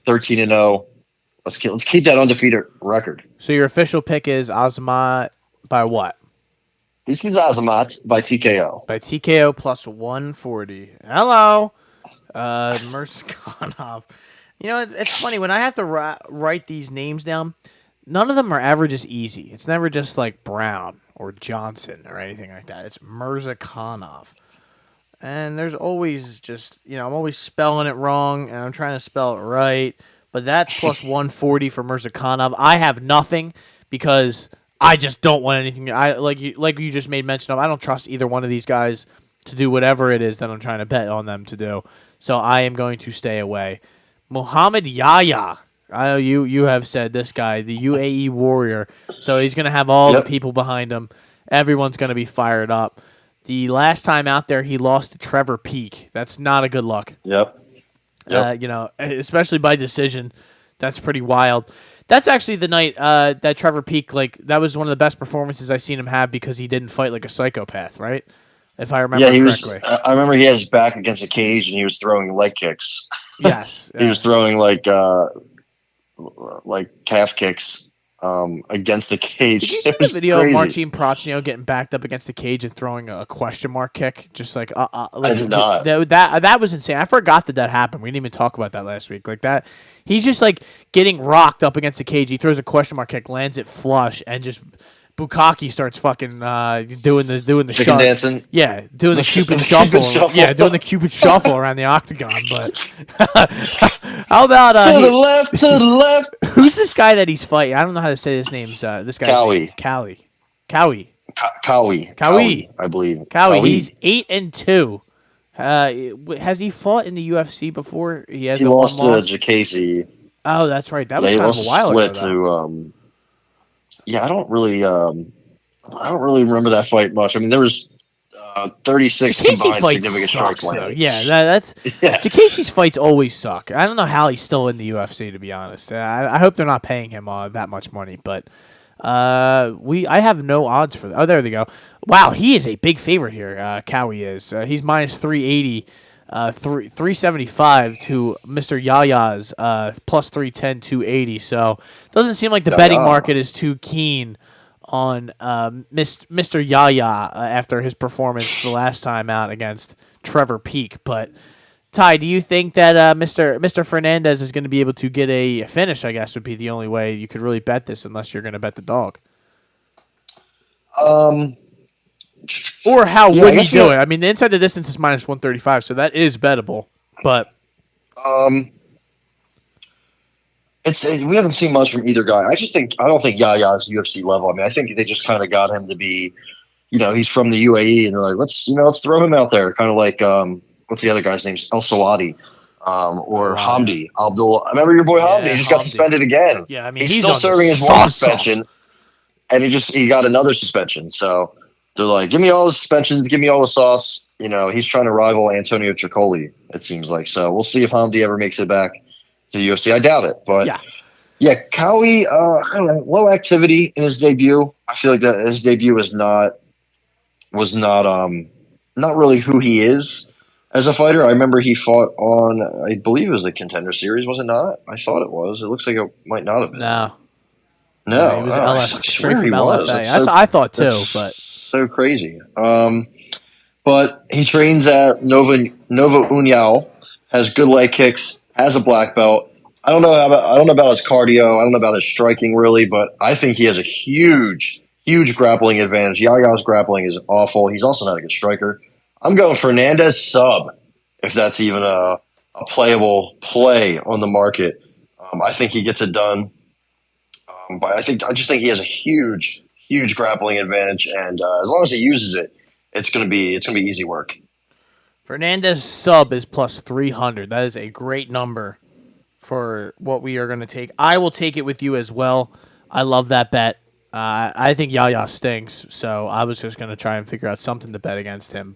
13-0. Let's keep that undefeated record. So your official pick is Azamat by what? This is Azamat by TKO. By TKO plus 140. Hello, Nurmagomedov. You know, it's funny when I have to write these names down. None of them are ever just easy. It's never just like Brown or Johnson or anything like that. It's Nurmagomedov. And there's always just, I'm always spelling it wrong, and I'm trying to spell it right. But that's plus 140 for Nurmagomedov. I have nothing because I just don't want anything. Like you just made mention of, I don't trust either one of these guys to do whatever it is that I'm trying to bet on them to do. So I am going to stay away. Muhammad Yahya. I know you have said this guy, the UAE Warrior. So he's going to have all the people behind him. Everyone's going to be fired up. The last time out there, he lost to Trevor Peek. That's not a good look. Yep. Especially by decision. That's pretty wild. That's actually the night that Trevor Peek, that was one of the best performances I've seen him have because he didn't fight like a psychopath, right? If I remember correctly. I remember he had his back against a cage and he was throwing leg kicks. Yes. He was throwing like calf kicks against the cage. Did you see the video of Marcin Prachnio getting backed up against the cage and throwing a question mark kick? Just like I did not. That was insane. I forgot that happened. We didn't even talk about that last week. Like that, he's just like getting rocked up against the cage. He throws a question mark kick, lands it flush, and just Bukaki starts fucking doing the chicken dancing. Yeah, doing the Cupid shuffle. Yeah, doing the Cupid shuffle around the octagon. But how about to the left? Who's this guy that he's fighting? I don't know how to say his name. This guy. Cowie, I believe. Cowie. He's 8-2. Has he fought in the UFC before? He lost to Jacasey. Oh, that's right. That was kind of a while ago. To I don't really remember that fight much. I mean, there was 36 combined significant strikes landed. Yeah, Jacasey's fights always suck. I don't know how he's still in the UFC, to be honest. I hope they're not paying him that much money, but I have no odds for that. Oh, there they go. Wow, he is a big favorite here. Cowie is. He's minus 380. 375 to Mr. Yaya's plus 310, 280. So doesn't seem like the betting market is too keen on Mr. Yaya after his performance the last time out against Trevor Peek. But Ty, do you think that Mr. Fernandez is going to be able to get a finish? I guess would be the only way you could really bet this, unless you're going to bet the dog. Or how would he do it? I mean, the inside the distance is minus 135, so that is bettable. But we haven't seen much from either guy. I don't think Yaya is UFC level. I mean, I think they just kind of got him to be, he's from the UAE, and they're like, let's throw him out there, kind of like what's the other guy's name? El Sawadi. Or Hamdi Abdullah. I remember your boy Hamdi. He just got suspended again. Yeah, I mean, he's still serving his one suspension, and he got another suspension. So they're like, give me all the suspensions, give me all the sauce. He's trying to rival Antonio Tricoli, it seems like. So we'll see if Hamdi ever makes it back to the UFC. I doubt it, but yeah, Cowie, I don't know, low activity in his debut. I feel like that his debut was not really who he is as a fighter. I remember he fought on, I believe it was the Contender Series, was it not? I thought it was. It looks like it might not have been. No, he was I swear he was. I thought too, but so crazy. But he trains at Nova União, has good leg kicks, has a black belt. I don't know about his cardio. I don't know about his striking really, but I think he has a huge grappling advantage. Yaya's grappling is awful. He's also not a good striker. I'm going Fernandez sub, if that's even a playable play on the market. I think he gets it done. But I just think he has a huge grappling advantage, and as long as he uses it, it's gonna be easy work. Fernandez sub is plus 300. That is a great number for what we are going to take. I will take it with you as well. I love that bet. I think Yaya stinks, so I was just going to try and figure out something to bet against him,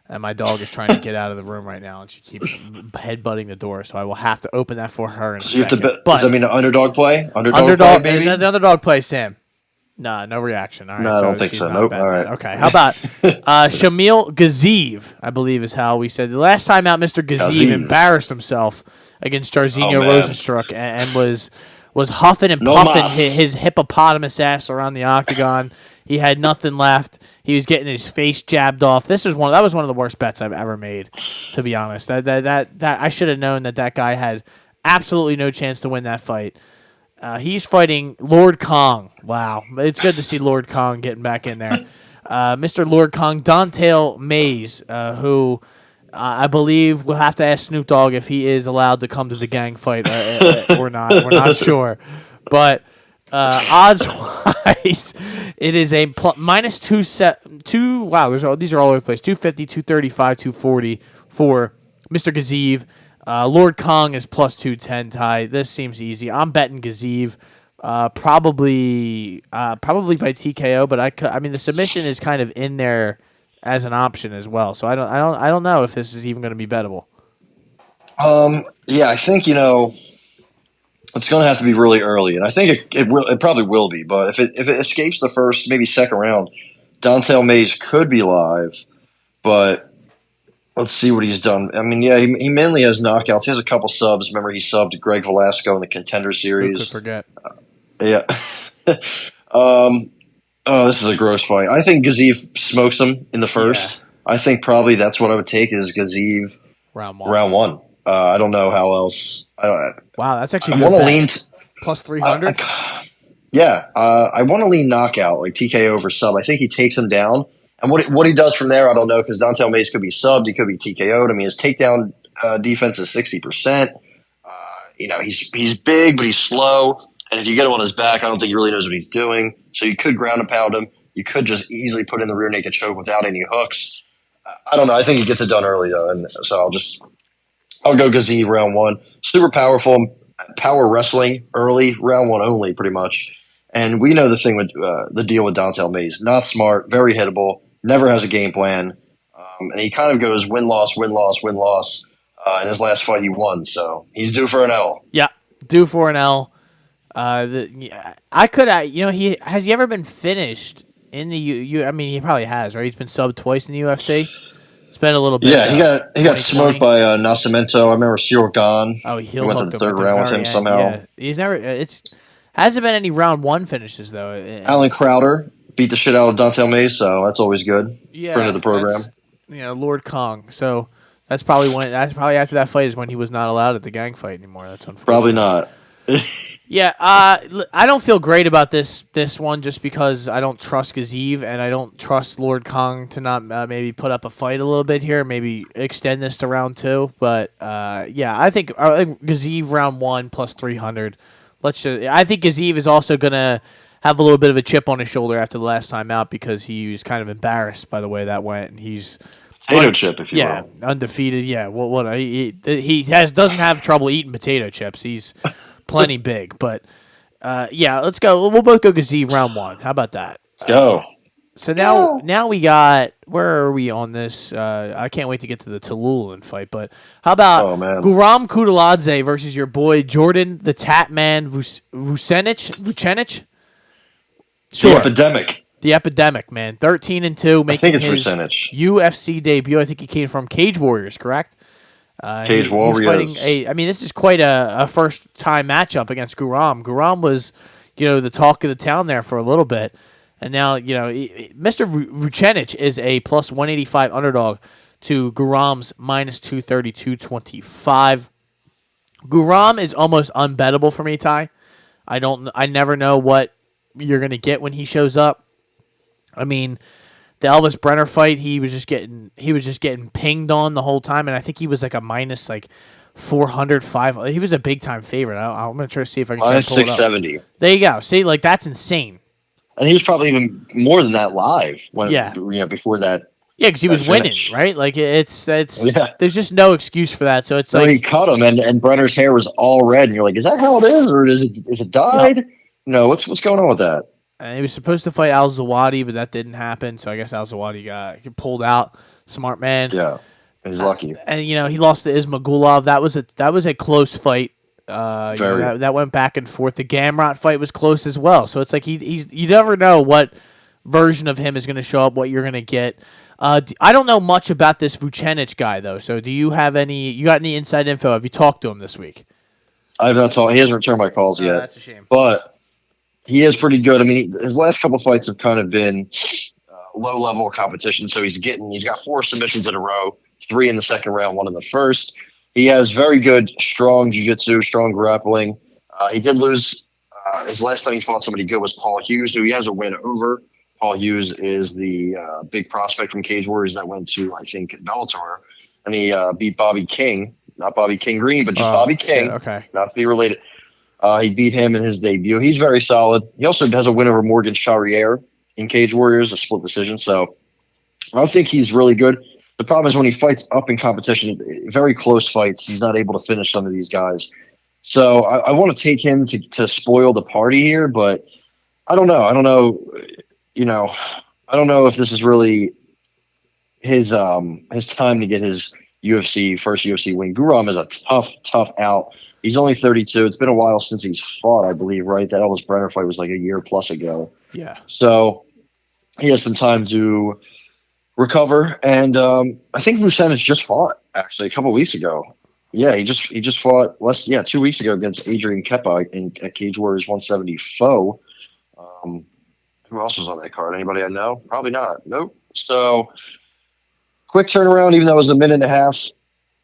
and my dog is trying to get out of the room right now, and she keeps headbutting the door, so I will have to open that for her in a second. You have to bet. Does that mean an underdog play? Underdog play, baby? Is that the underdog play, Sam? Nah, no reaction. All right, no, I don't think so. Nope. All right. Okay. How about Shamil Gaziev, I believe is how we said. The last time out, Mr. Gaziev embarrassed himself against Jairzinho Rosenstruck and was huffing and puffing his hippopotamus ass around the octagon. He had nothing left. He was getting his face jabbed off. That was one of the worst bets I've ever made, to be honest. That I should have known that guy had absolutely no chance to win that fight. He's fighting Lord Kong. Wow. It's good to see Lord Kong getting back in there. Mr. Lord Kong, Don'Tale Mays, who I believe we'll have to ask Snoop Dogg if he is allowed to come to the gang fight or not. We're not sure. But odds-wise, it is a minus two. Wow, these are all over the place. 250, 235, 240 for Mr. Gaziev. Lord Kong is plus 210, Ty. This seems easy. I'm betting Gaziev, probably by TKO, but I mean the submission is kind of in there as an option as well. So I don't know if this is even going to be bettable. Yeah, I think it's going to have to be really early, and I think it probably will be. But if it escapes the first, maybe second round, Don'Tale Mays could be live, but. Let's see what he's done. I mean, yeah, he mainly has knockouts. He has a couple subs. Remember, he subbed Greg Velasco in the Contender Series. Who could forget? Yeah. This is a gross fight. I think Gaziev smokes him in the first. Yeah. I think probably that's what I would take is Gaziev round one. I don't know how else. Wow, that's actually I want to lean plus 300. I want to lean knockout like TKO over sub. I think he takes him down. And what he does from there, I don't know, because Don'Tale Mays could be subbed, he could be TKO'd. I mean, his takedown defense is 60%. He's big, but he's slow. And if you get him on his back, I don't think he really knows what he's doing. So you could ground and pound him. You could just easily put in the rear naked choke without any hooks. I don't know. I think he gets it done early, though. And so I'll go Gaziev round one. Super powerful, power wrestling early, round one only, pretty much. And we know the thing with the deal with Don'Tale Mays. Not smart, very hittable. Never has a game plan, and he kind of goes win-loss. In his last fight, he won, so he's due for an L. Yeah, due for an L. Has he ever been finished in the I mean, he probably has, right? He's been subbed twice in the UFC. It's been a little bit. Yeah, he got smoked by Nascimento. I remember Cyril Gahn. Oh, he went to the third round with him somehow. Yeah. He's never. Hasn't been any round one finishes though. Alan Crowder beat the shit out of Don'Tale Mays, so that's always good. Yeah, friend of the program. Lord Kong. So that's probably after that fight is when he was not allowed at the gang fight anymore. That's unfortunate. Probably not. Yeah, I don't feel great about this one just because I don't trust Gaziev and I don't trust Lord Kong to not maybe put up a fight a little bit here, maybe extend this to round two. But I think Gaziev round one plus 300. I think Gaziev is also gonna have a little bit of a chip on his shoulder after the last time out because he was kind of embarrassed by the way that went, and he's potato chip, if you will. Yeah, undefeated. Yeah, he doesn't have trouble eating potato chips. He's plenty big, but let's go. We'll both go Gaziev round one. How about that? Let's go. So now we got, where are we on this? I can't wait to get to the Tululan fight, but how about Guram Kudaladze versus your boy Jordan the Tat Man Vucenic? Sure. The Epidemic, man. 13-2, making I think it's his Vucenic. UFC debut. I think he came from Cage Warriors, correct? Cage Warriors. This is quite a first-time matchup against Guram. Guram was, the talk of the town there for a little bit. And now, Mr. Vucenic is a plus 185 underdog to Guram's minus 232.25. Guram is almost unbettable for me, Ty. I never know what you're gonna get when he shows up. I mean, the Elvis Brenner fight, he was just getting pinged on the whole time, and I think he was like a minus like 405. He was a big time favorite. I'm gonna try to see if I can Minus pull it up. 670. There you go. See, like that's insane. And he was probably even more than that live when Yeah. before that. Yeah, because he was winning, finish. right? Like it's Yeah. there's just no excuse for that. So it's So like he cut him, and Brenner's hair was all red, and you're like, is that how it is, or is it dyed? No, what's going on with that? and he was supposed to fight Al Zawadi, but that didn't happen. So I guess Al Zawadi got pulled out. Smart man. Yeah, he's lucky. And he lost to Ismagulov. That was a close fight. Very. That went back and forth. The Gamrot fight was close as well. So it's like he's you never know what version of him is going to show up, what you're going to get. I don't know much about this Vucenic guy though. So do you have any? You got any inside info? Have you talked to him this week? I've not talked. He hasn't returned my calls yet. That's a shame. But he is pretty good. I mean, his last couple fights have kind of been low level competition. So he's got 4 submissions in a row, 3 in the second round, 1 in the first. He has very good, strong jiu-jitsu, strong grappling. He did lose his last time he fought somebody good was Paul Hughes, who he has a win over. Paul Hughes is the big prospect from Cage Warriors that went to, I think, Bellator. And he beat Bobby King. Not Bobby King Green, but just Bobby King. Okay. Not to be related. He beat him in his debut. He's very solid. He also has a win over Morgan Charriere in Cage Warriors, a split decision. So I think he's really good. The problem is when he fights up in competition, very close fights, he's not able to finish some of these guys. So I want to take him to spoil the party here, but I don't know. I don't know if this is really his time to get his first UFC win. Guram is a tough out. He's only 32. It's been a while since he's fought, I believe, right? That Elvis Brenner fight was like a year plus ago. Yeah. So he has some time to recover. And I think Vucenic just fought, actually, a couple weeks ago. Yeah, he just fought 2 weeks ago against Adrian Kepa at Cage Warriors 170 Foe. Who else was on that card? Anybody I know? Probably not. Nope. So quick turnaround, even though it was a minute and a half.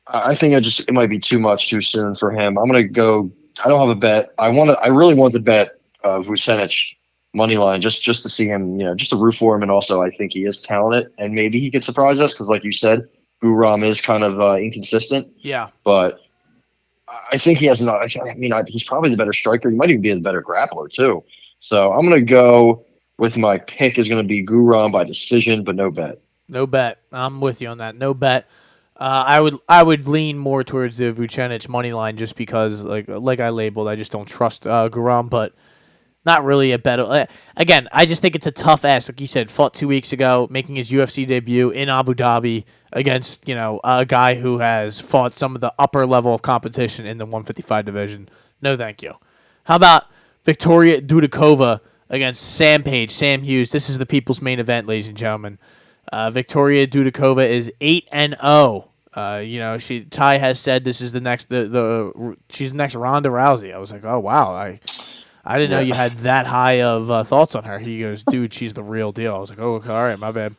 I think it might be too much too soon for him. I'm gonna go. I don't have a bet. I really want to bet Vucenic money line just to see him, just to root for him, and also I think he is talented and maybe he could surprise us because, like you said, Guram is kind of inconsistent. Yeah. But I think he has enough. He's probably the better striker. He might even be the better grappler too. So I'm gonna go with my pick is gonna be Guram by decision, but no bet. No bet. I'm with you on that. No bet. I would lean more towards the Vucenic money line just because, like I labeled, I just don't trust Guram, but not really a bet. Again, I just think it's a tough ask. Like you said, fought 2 weeks ago, making his UFC debut in Abu Dhabi against a guy who has fought some of the upper level of competition in the 155 division. No, thank you. How about Victoria Dudikova against Sam Hughes? This is the people's main event, ladies and gentlemen. Victoria Dudikova is 8-0. Ty has said this is the next she's the next Ronda Rousey. I was like, oh wow, I didn't know you had that high of thoughts on her. He goes, dude, she's the real deal. I was like, oh, okay, all right, my bad.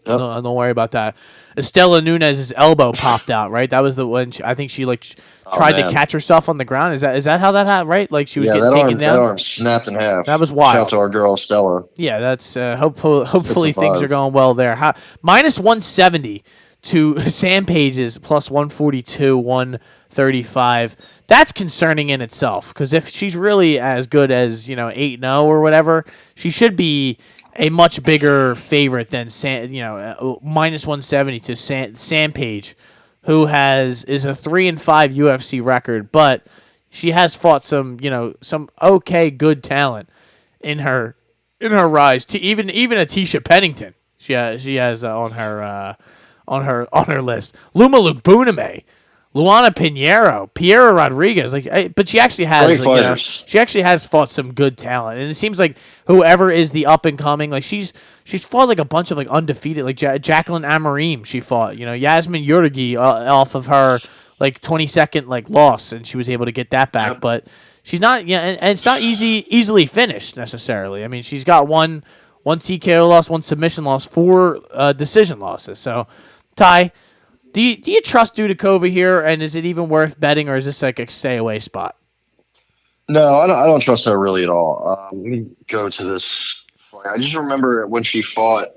Yep. No, don't worry about that. Estela Nunez's elbow popped out, right? That was the one. I think she tried to catch herself on the ground. Is that how that happened? Right? Like she was getting taken down. That arm snapped in half. That was wild. Shout out to our girl Stella. Yeah, that's hopefully things are going well there. Minus 170 to Sam Page's plus 142, 135. That's concerning in itself because if she's really as good as 8-0 or whatever, she should be a much bigger favorite than minus 170 to Sam Page, who is a 3-5 UFC record, but she has fought some okay good talent in her rise to even Atisha Pennington. She has on her list. Luma Buname, Luana Pinheiro, Piera Rodriguez, but she actually has she actually has fought some good talent, and it seems like whoever is the up and coming, she's fought a bunch of undefeated, Jacqueline Amorim. She fought Yasmin Yurgi off of her 22nd loss, and she was able to get that back, but she's not and it's not easily finished necessarily. I mean, she's got one TKO loss, one submission loss, 4 decision losses. So, Ty, Do you trust Dudakova here, and is it even worth betting, or is this like a stay away spot? No, I don't trust her really at all. Let me go to this fight. I just remember when she fought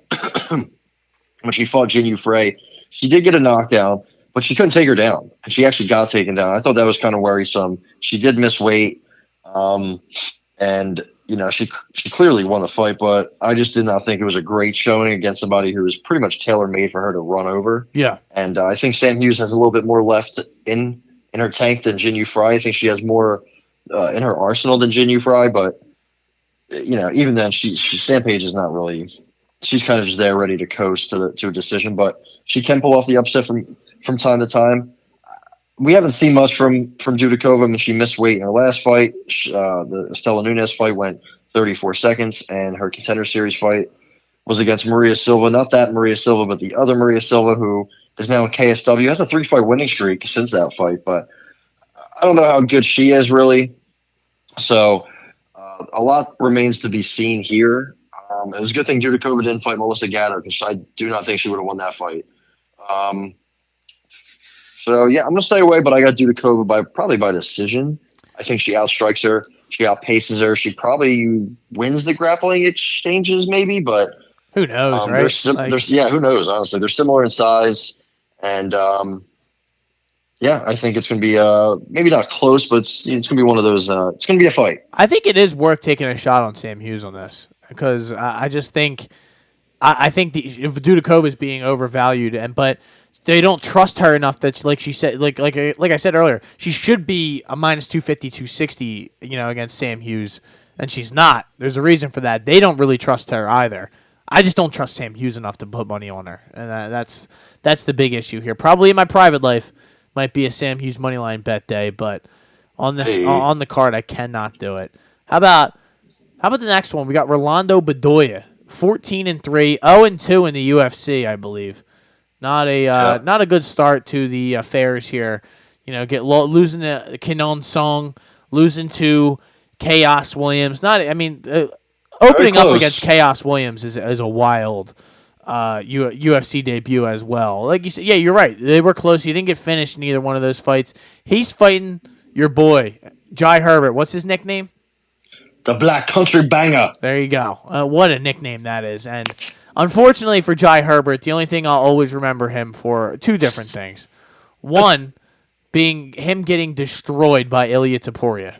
Jin Yu Frey, she did get a knockdown, but she couldn't take her down, and she actually got taken down. I thought that was kind of worrisome. She did miss weight, and she clearly won the fight, but I just did not think it was a great showing against somebody who was pretty much tailor made for her to run over. Yeah, and I think Sam Hughes has a little bit more left in her tank than Jin Yu Frey. I think she has more in her arsenal than Jin Yu Frey, but even then, Sam Page is not really. She's kind of just there, ready to coast to a decision, but she can pull off the upset from time to time. We haven't seen much from Dudakova. I mean, she missed weight in her last fight. The Estela Nunes fight went 34 seconds, and her Contender Series fight was against Maria Silva. Not that Maria Silva, but the other Maria Silva, who is now in KSW. Has a 3-fight winning streak since that fight, but I don't know how good she is, really. So a lot remains to be seen here. It was a good thing Dudakova didn't fight Melissa Gatter, because I do not think she would have won that fight. So, yeah, I'm going to stay away, but I got Dudakova probably by decision. I think she outstrikes her. She outpaces her. She probably wins the grappling exchanges maybe, but who knows, right? Who knows, honestly. They're similar in size, and I think it's going to be maybe not close, but it's going to be one of those it's going to be a fight. I think it is worth taking a shot on Sam Hughes on this, because I just think if Dudakova is being overvalued, but they don't trust her enough that, like she said, like I said earlier, she should be a minus 250, 260, against Sam Hughes, and she's not. There's a reason for that. They don't really trust her either. I just don't trust Sam Hughes enough to put money on her, and that's the big issue here. Probably in my private life might be a Sam Hughes moneyline bet day, but on the card I cannot do it. How about the next one? We got Rolando Bedoya, 14-3, 0-2 in the UFC, I believe. Not a good start to the affairs here. Losing to Kenon Song, losing to Chaos Williams. Opening up against Chaos Williams is a wild UFC debut as well. Like you said, yeah, you're right. They were close. He didn't get finished in either one of those fights. He's fighting your boy, Jai Herbert. What's his nickname? The Black Country Banger. There you go. What a nickname that is. And unfortunately for Jai Herbert, the only thing I'll always remember him for, two different things. One, being him getting destroyed by Ilya Topuria.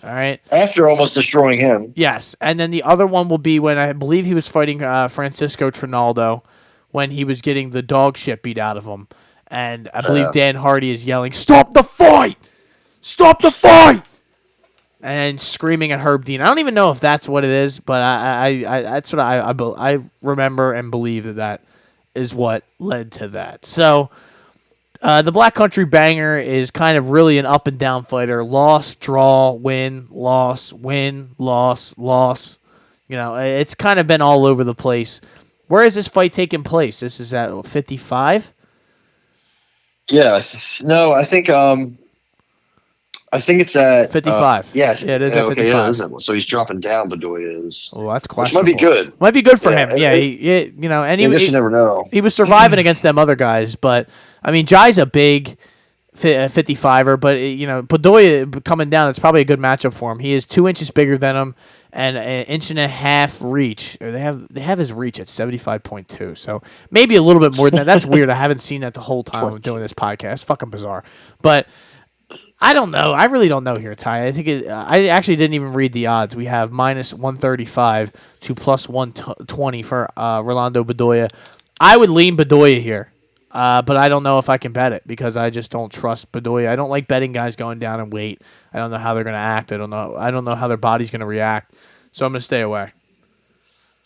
All right? After almost destroying him. Yes. And then the other one will be when I believe he was fighting Francisco Trinaldo, when he was getting the dog shit beat out of him. And I believe Dan Hardy is yelling, "Stop the fight! Stop the fight!" And screaming at Herb Dean. I don't even know if that's what it is, but that's what I remember and believe that is what led to that. So the Black Country Banger is kind of really an up and down fighter. Loss, draw, win, loss, loss. It's kind of been all over the place. Where is this fight taking place? This is at 55? Yeah. No, I think it's at 55. Yeah, it is at 55. Yeah, it is at, so he's dropping down. Bedoya is. Oh, that's questionable. Which might be good. Might be good for him. Yeah, you never know. He was surviving against them other guys, but I mean, Jai's a big 55er, but Bedoya coming down, it's probably a good matchup for him. He is 2 inches bigger than him and an 1.5 inch reach. Or they have his reach at 75.2, so maybe a little bit more than that. That's weird. I haven't seen that the whole time of doing this podcast. Fucking bizarre, but. I don't know. I really don't know here, Ty. I think I actually didn't even read the odds. We have minus 135 to plus 120 for Rolando Bedoya. I would lean Bedoya here, but I don't know if I can bet it because I just don't trust Bedoya. I don't like betting guys going down in weight. I don't know how they're going to act. I don't know how their body's going to react. So I'm going to stay away.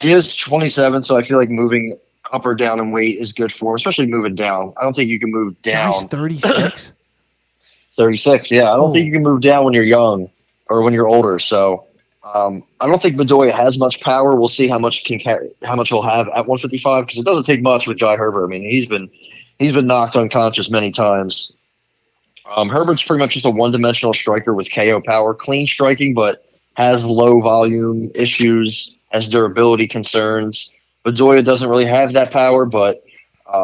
He is 27, so I feel like moving up or down in weight is good for him, especially moving down. I don't think you can move down. He's 36? 36, yeah. I don't think you can move down when you're young or when you're older. So I don't think Bedoya has much power. We'll see how much he'll have at 155 because it doesn't take much with Jai Herbert. I mean, he's been knocked unconscious many times. Herbert's pretty much just a one-dimensional striker with KO power, clean striking, but has low volume issues, has durability concerns. Bedoya doesn't really have that power, but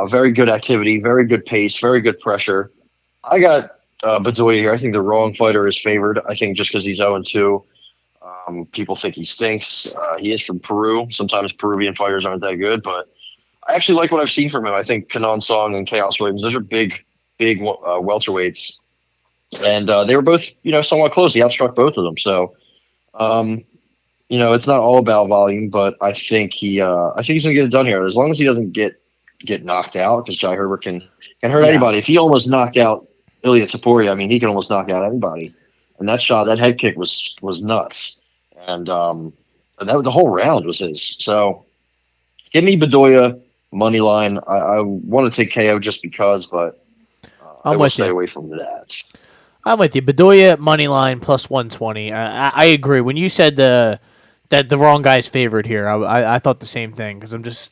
Very good activity, very good pace, very good pressure. I got Bedoya here. I think the wrong fighter is favored. I think just because he's 0-2, people think he stinks. He is from Peru. Sometimes Peruvian fighters aren't that good, but I actually like what I've seen from him. I think Kenan Song and Chaos Williams, those are big welterweights. And they were both, somewhat close. He outstruck both of them. So, it's not all about volume, but I think he's going to get it done here. As long as he doesn't get knocked out, because Jai Herbert can hurt anybody. If he almost knocked out Ilia Topuria, he can almost knock out anybody. And that head kick was nuts. And that the whole round was his. So give me Bedoya money line. I want to take KO just because, but I will stay away from that. I'm with you. Bedoya money line plus 120. I agree. When you said that the wrong guy's favored here, I thought the same thing because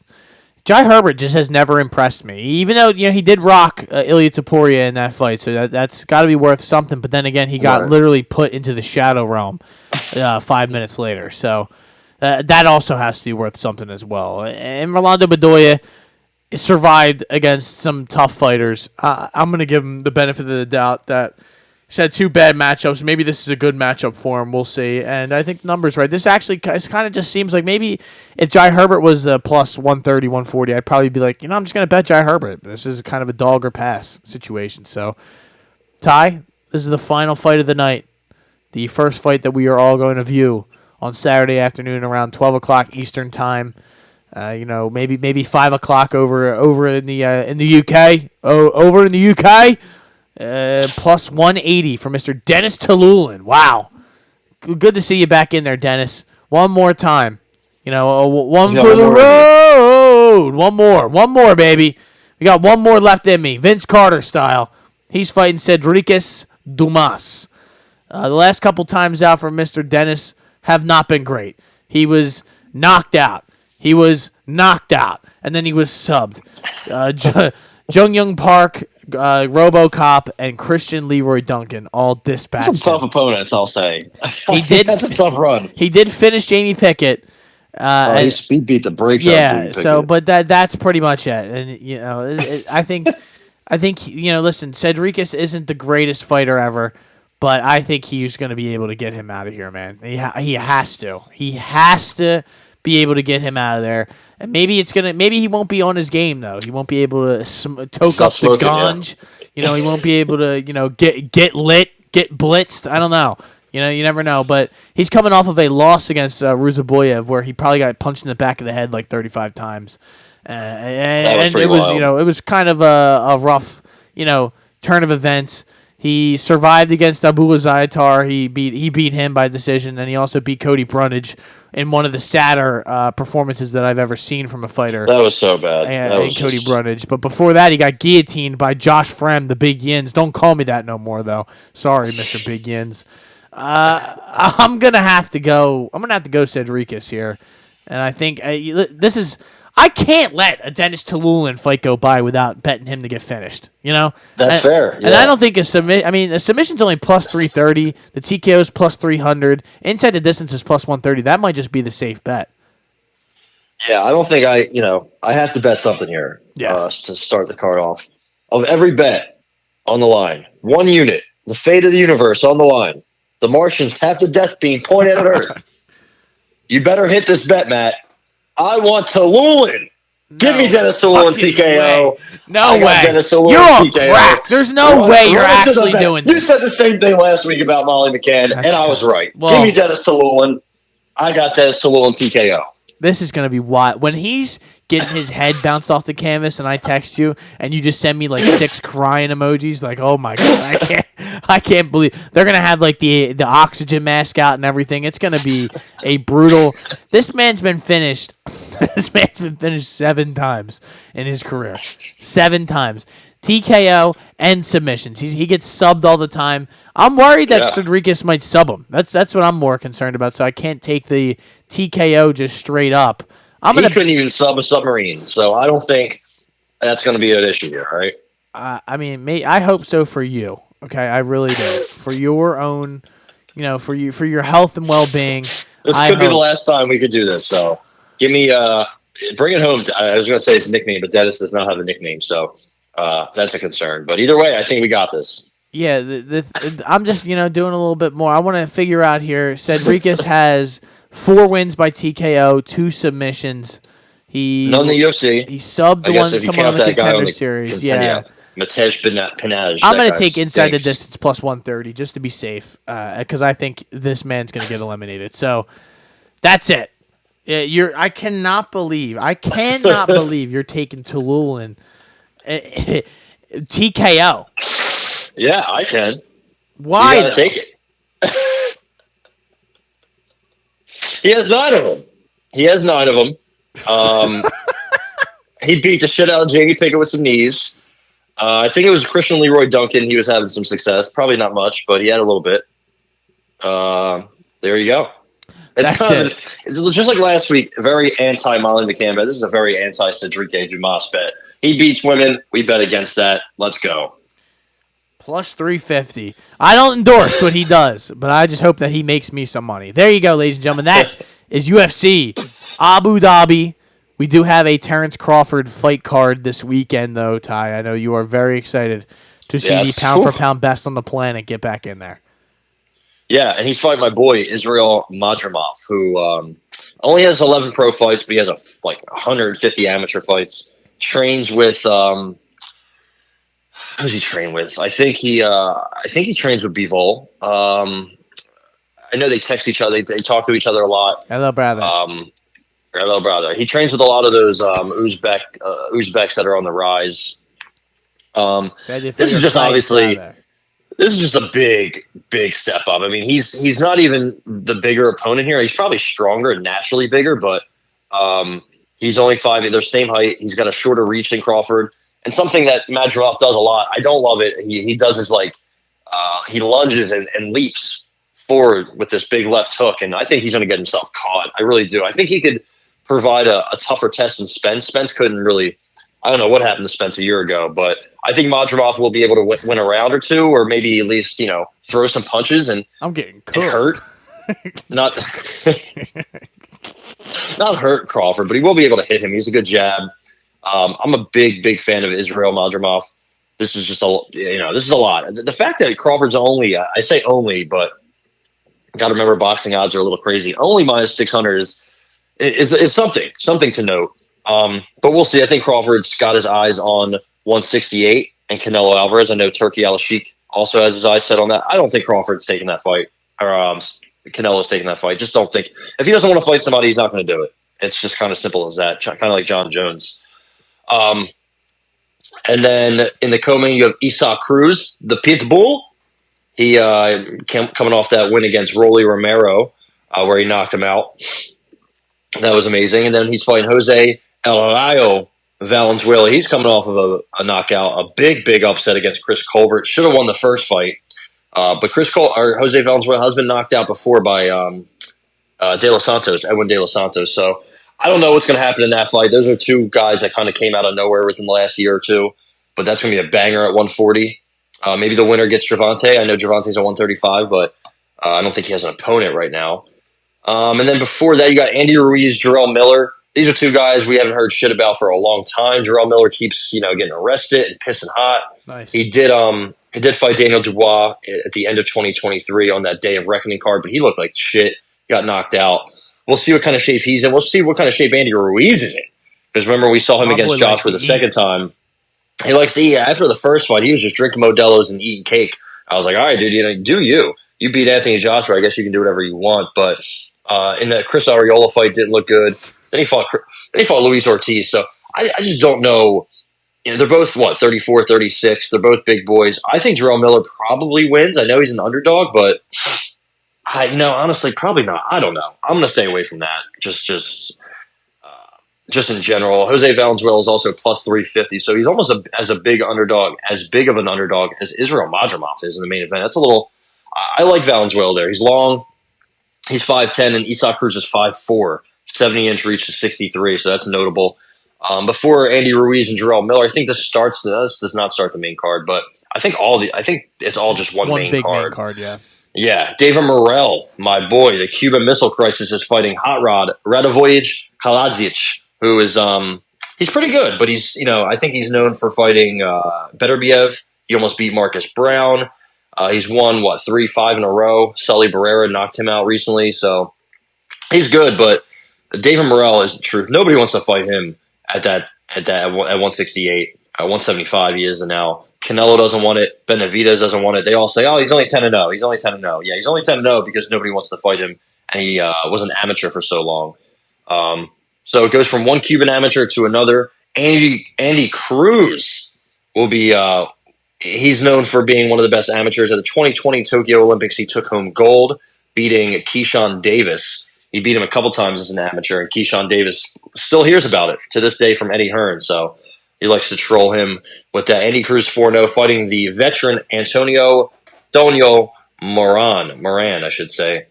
Jai Herbert just has never impressed me. Even though he did rock Ilia Topuria in that fight, so that's got to be worth something. But then again, he got literally put into the shadow realm 5 minutes later. So that also has to be worth something as well. And Rolando Bedoya survived against some tough fighters. I'm going to give him the benefit of the doubt that he's had 2 bad matchups. Maybe this is a good matchup for him. We'll see. And I think the number's right. This actually kind of just seems like maybe if Jai Herbert was plus 130, 140, I'd probably be like, I'm just going to bet Jai Herbert. This is kind of a dog or pass situation. So, Ty, this is the final fight of the night. The first fight that we are all going to view on Saturday afternoon around 12 o'clock Eastern time. Maybe 5 o'clock over in the UK. Over in the UK. Plus 180 for Mr. Dennis Talulin. Wow. Good to see you back in there, Dennis. One more time. One for the road. One more, baby. We got one more left in me. Vince Carter style. He's fighting Cedricus Dumas. The last couple times out for Mr. Dennis have not been great. He was knocked out. And then he was subbed. Jung Young Park, RoboCop, and Christian Leroy Duncan all dispatched. Some tough opponents, I'll say. He did. That's a tough run. He did finish Jamie Pickett. He beat the brakes out of Jamie Pickett. So, but that's pretty much it. And I think listen, Cedricus isn't the greatest fighter ever, but I think he's going to be able to get him out of here, man. He has to. He has to be able to get him out of there. And maybe he won't be on his game though. He won't be able to toke up the ganj. Yeah. He won't be able to get lit, get blitzed. I don't know. You never know. But he's coming off of a loss against Ruzaboyev where he probably got punched in the back of the head like 35 times. And it was it was kind of a rough turn of events. He survived against Abu Zayatar. He beat him by decision, and he also beat Cody Brundage in one of the sadder performances that I've ever seen from a fighter. That was so bad. And Cody Brundage. But before that, he got guillotined by Josh Frem, the Big Yins. Don't call me that no more, though. Sorry, Mr. Big Yins. I'm gonna have to go Cedricus here, and I think this is. I can't let a Dennis Talulin fight go by without betting him to get finished. That's fair. Yeah. And I don't think a submission's only plus 330. The TKO is plus 300. Inside the distance is plus 130. That might just be the safe bet. Yeah, I don't think I have to bet something here. Yeah. To start the card off. Of every bet on the line, 1 unit, the fate of the universe on the line. The Martians have the death beam pointed at Earth. You better hit this bet, Matt. I want Talulin. Give me Dennis Talulin TKO. No way. You're on crack. There's no way you're actually doing this. You said the same thing last week about Molly McCann, and I was right. Well, give me Dennis Talulin. I got Dennis Talulin TKO. This is going to be wild. When he's getting his head bounced off the canvas and I text you and you just send me like 6 crying emojis, like, oh my God, I can't believe they're going to have like the oxygen mask out and everything. It's going to be a brutal. This man's been finished 7 times in his career. 7 times. TKO and submissions. He gets subbed all the time. I'm worried that Cedricus might sub him. That's what I'm more concerned about. So I can't take the TKO just straight up. He couldn't even sub a submarine, so I don't think that's going to be an issue here, right? I hope so for you. Okay, I really do. For your own, for your health and well-being. This could be the last time we could do this. So give me Bring it home. I was going to say it's a nickname, but Dennis does not have a nickname, so that's a concern. But either way, I think we got this. Yeah, I'm just doing a little bit more. I want to figure out here. Cedricus has 4 wins by TKO, 2 submissions. None in the UFC. He subbed someone on the Contender Series. Yeah. Matej Pinaj. I'm going to take inside the distance plus 130 just to be safe because I think this man's going to get eliminated. So that's it. I cannot believe you're taking Tululin TKO. Yeah, I can. Why? You gotta take it. He has 9 of them. He beat the shit out of Jamie Pickett with some knees. I think it was Christian Leroy Duncan. He was having some success. Probably not much, but he had a little bit. There you go. It's just like last week, very anti-Molly McCann bet. This is a very anti-Cedric Dumas bet. He beats women. We bet against that. Let's go. Plus 350. I don't endorse what he does, but I just hope that he makes me some money. There you go, ladies and gentlemen. That is UFC Abu Dhabi. We do have a Terence Crawford fight card this weekend, though, Ty. I know you are very excited to see the pound-for-pound best on the planet get back in there. Yeah, and he's fighting my boy, Israil Madrimov, who only has 11 pro fights, but he has 150 amateur fights. Trains with who's he train with? I think he trains with Bivol. I know they text each other. They talk to each other a lot. Hello, brother. Hello, brother. He trains with a lot of those Uzbeks that are on the rise. This is just obviously. This is just a big, big step up. I mean, he's not even the bigger opponent here. He's probably stronger and naturally bigger, but he's only 5'8". They're same height. He's got a shorter reach than Crawford. And something that Madrimov does a lot, I don't love it. He does is he lunges and leaps forward with this big left hook, and I think he's going to get himself caught. I really do. I think he could provide a tougher test than Spence. Spence couldn't really. I don't know what happened to Spence a year ago, but I think Madrimov will be able to win a round or two, or maybe at least throw some punches and I'm getting cooked. Hurt. Not hurt Crawford, but he will be able to hit him. He's a good jab. I'm a big fan of Israil Madrimov. This is just this is a lot. The fact that Crawford's only, I say only, but got to remember boxing odds are a little crazy. Only minus 600 is something to note. But we'll see. I think Crawford's got his eyes on 168 and Canelo Alvarez. I know Turkey Al-Sheikh also has his eyes set on that. I don't think Crawford's taking that fight, or Canelo's taking that fight. Just don't think. If he doesn't want to fight somebody, he's not going to do it. It's just kind of simple as that. Kind of like John Jones. And then in the co-main, you have Isaac Cruz, the Pitbull. He coming off that win against Rolly Romero, where he knocked him out. That was amazing. And then he's fighting Jose El Rayo Valenzuela. He's coming off of a knockout, a big upset against Chris Colbert. Should have won the first fight, but Jose Valenzuela has been knocked out before by Edwin De Los Santos. So I don't know what's going to happen in that fight. Those are two guys that kind of came out of nowhere within the last year or two, but that's going to be a banger at 140. Maybe the winner gets Gervonta. I know Gervonta's at 135, but I don't think he has an opponent right now. And then before that, you got Andy Ruiz, Jarrell Miller. These are two guys we haven't heard shit about for a long time. Jarrell Miller keeps, getting arrested and pissing hot. Nice. He did fight Daniel Dubois at the end of 2023 on that Day of Reckoning card, but he looked like shit. Got knocked out. We'll see what kind of shape he's in. We'll see what kind of shape Andy Ruiz is in. Because remember, we saw him against Joshua the second time. He likes to eat. After the first fight, he was just drinking Modelo's and eating cake. I was like, all right, dude, do you. You beat Anthony Joshua. I guess you can do whatever you want. But in that Chris Arreola fight, didn't look good. Then he fought Luis Ortiz. So I just don't know. They're both, 34, 36. They're both big boys. I think Jarrell Miller probably wins. I know he's an underdog, but honestly, probably not. I don't know. I'm going to stay away from that. Just in general. Jose Valenzuela is also plus 350, so he's almost as big of an underdog as Israil Madrimov is in the main event. That's a little. I like Valenzuela there. He's long. He's 5'10", and Isaac Cruz is 5'4", 70-inch reach to 63, so that's notable. Before Andy Ruiz and Jarrell Miller, I think this does not start the main card, but I think it's all just one main big card. Main card, yeah. Yeah, David Morrell, my boy, the Cuban Missile Crisis is fighting Hot Rod Radovoj Kaladzic, who is he's pretty good, but he's I think he's known for fighting Beterbiev. He almost beat Marcus Brown. He's won 3-5 in a row. Sully Barrera knocked him out recently, so he's good. But David Morrell is the truth. Nobody wants to fight him at 168. 175 he is now. Canelo doesn't want it. Benavidez doesn't want it. They all say, "Oh, he's only 10-0. He's only 10-0." Yeah, he's only 10-0 because nobody wants to fight him, and he was an amateur for so long. So it goes from one Cuban amateur to another. Andy Cruz will be. He's known for being one of the best amateurs at the 2020 Tokyo Olympics. He took home gold, beating Keyshawn Davis. He beat him a couple times as an amateur, and Keyshawn Davis still hears about it to this day from Eddie Hearn. So he likes to troll him with that. Andy Cruz 4-0, fighting the veteran Antonio Moran, I should say.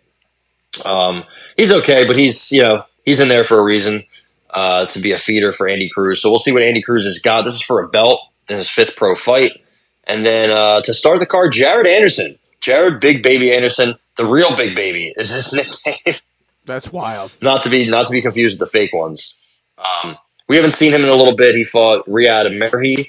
He's okay, but he's in there for a reason, to be a feeder for Andy Cruz. So we'll see what Andy Cruz has got. This is for a belt in his 5th pro fight. And then to start the card, Jared Anderson. Jared Big Baby Anderson, the real Big Baby is his nickname. That's wild. Not to be confused with the fake ones. We haven't seen him in a little bit. He fought Riyad Merhi.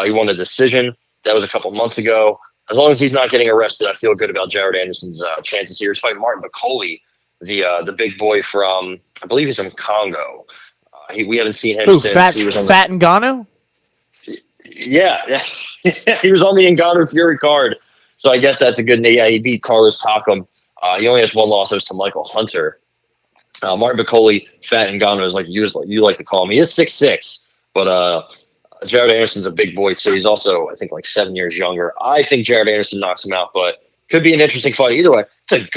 He won a decision. That was a couple months ago. As long as he's not getting arrested, I feel good about Jared Anderson's chances here. He's fighting Martin Bakole, the big boy from, I believe he's from Congo. We haven't seen him since he was on Fat Ngannou? Yeah. He was on the Ngannou Fury card. So I guess that's a good name. Yeah, he beat Carlos Takam. He only has one loss. It was to Michael Hunter. Martin Bakole, Fat Ngannou, is like you like to call him. He is 6'6", but Jared Anderson's a big boy too. He's also, I think, like 7 years younger. I think Jared Anderson knocks him out, but could be an interesting fight. Either way, it's a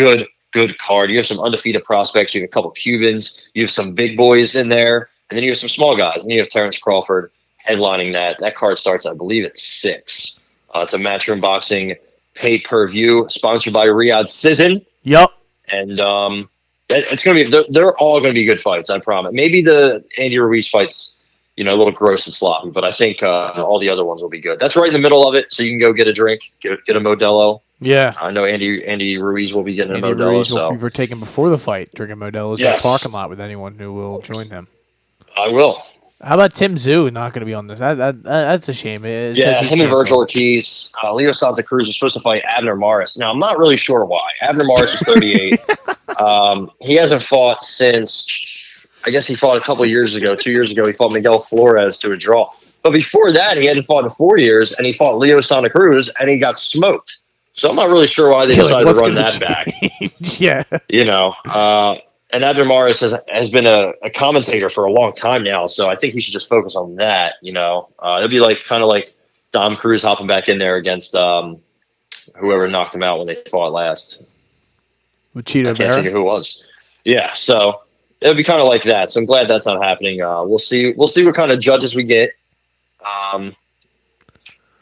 good card. You have some undefeated prospects. You have a couple Cubans. You have some big boys in there, and then you have some small guys. And you have Terence Crawford headlining that. That card starts, I believe, at 6. It's a Matchroom Boxing pay-per-view sponsored by Riyadh Season. Yep. And it's going to be. They're all going to be good fights. I promise. Maybe the Andy Ruiz fights, a little gross and sloppy, but I think all the other ones will be good. That's right in the middle of it, so you can go get a drink, get a Modelo. Yeah, I know Andy Ruiz will be getting Andy a Modelo. Ruiz so will be partaking before the fight, drinking Modelo's in the parking lot with anyone who will join him. I will. How about Tim Zhu not going to be on this? That's a shame. It yeah, him and Virgil Ortiz, Leo Santa Cruz is supposed to fight Abner Maris. Now, I'm not really sure why. Abner Maris is 38. He hasn't fought since, I guess he fought a couple of years ago. 2 years ago, he fought Miguel Flores to a draw. But before that, he hadn't fought in 4 years, and he fought Leo Santa Cruz, and he got smoked. So I'm not really sure why they decided to run that back. Yeah. And Abner Maris has been a commentator for a long time now, so I think he should just focus on that. It'd be kind of like Dom Cruz hopping back in there against whoever knocked him out when they fought last. With Cheeto I can't think of who it was. Yeah, so it would be kind of like that. So I'm glad that's not happening. We'll see. We'll see what kind of judges we get.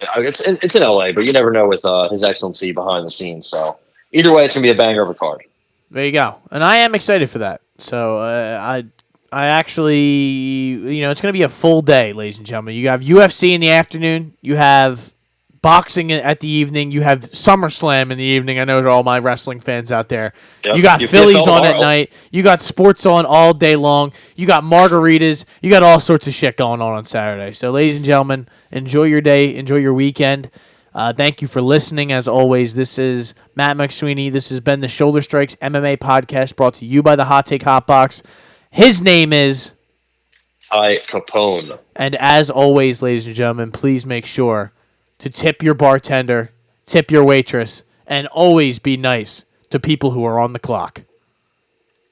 It's in LA, but you never know with His Excellency behind the scenes. So either way, it's gonna be a banger of a card. There you go. And I am excited for that. So I actually, it's going to be a full day, ladies and gentlemen. You have UFC in the afternoon. You have boxing at the evening. You have SummerSlam in the evening. I know to all my wrestling fans out there. Yep. You got Phillies on at night. You got sports on all day long. You got margaritas. You got all sorts of shit going on Saturday. So, ladies and gentlemen, enjoy your day. Enjoy your weekend. Thank you for listening. As always, this is Matt McSweeney. This has been the Shoulder Strikes MMA Podcast, brought to you by the Hot Take Hot Box. His name is Ty Capone. And as always, ladies and gentlemen, please make sure to tip your bartender, tip your waitress, and always be nice to people who are on the clock.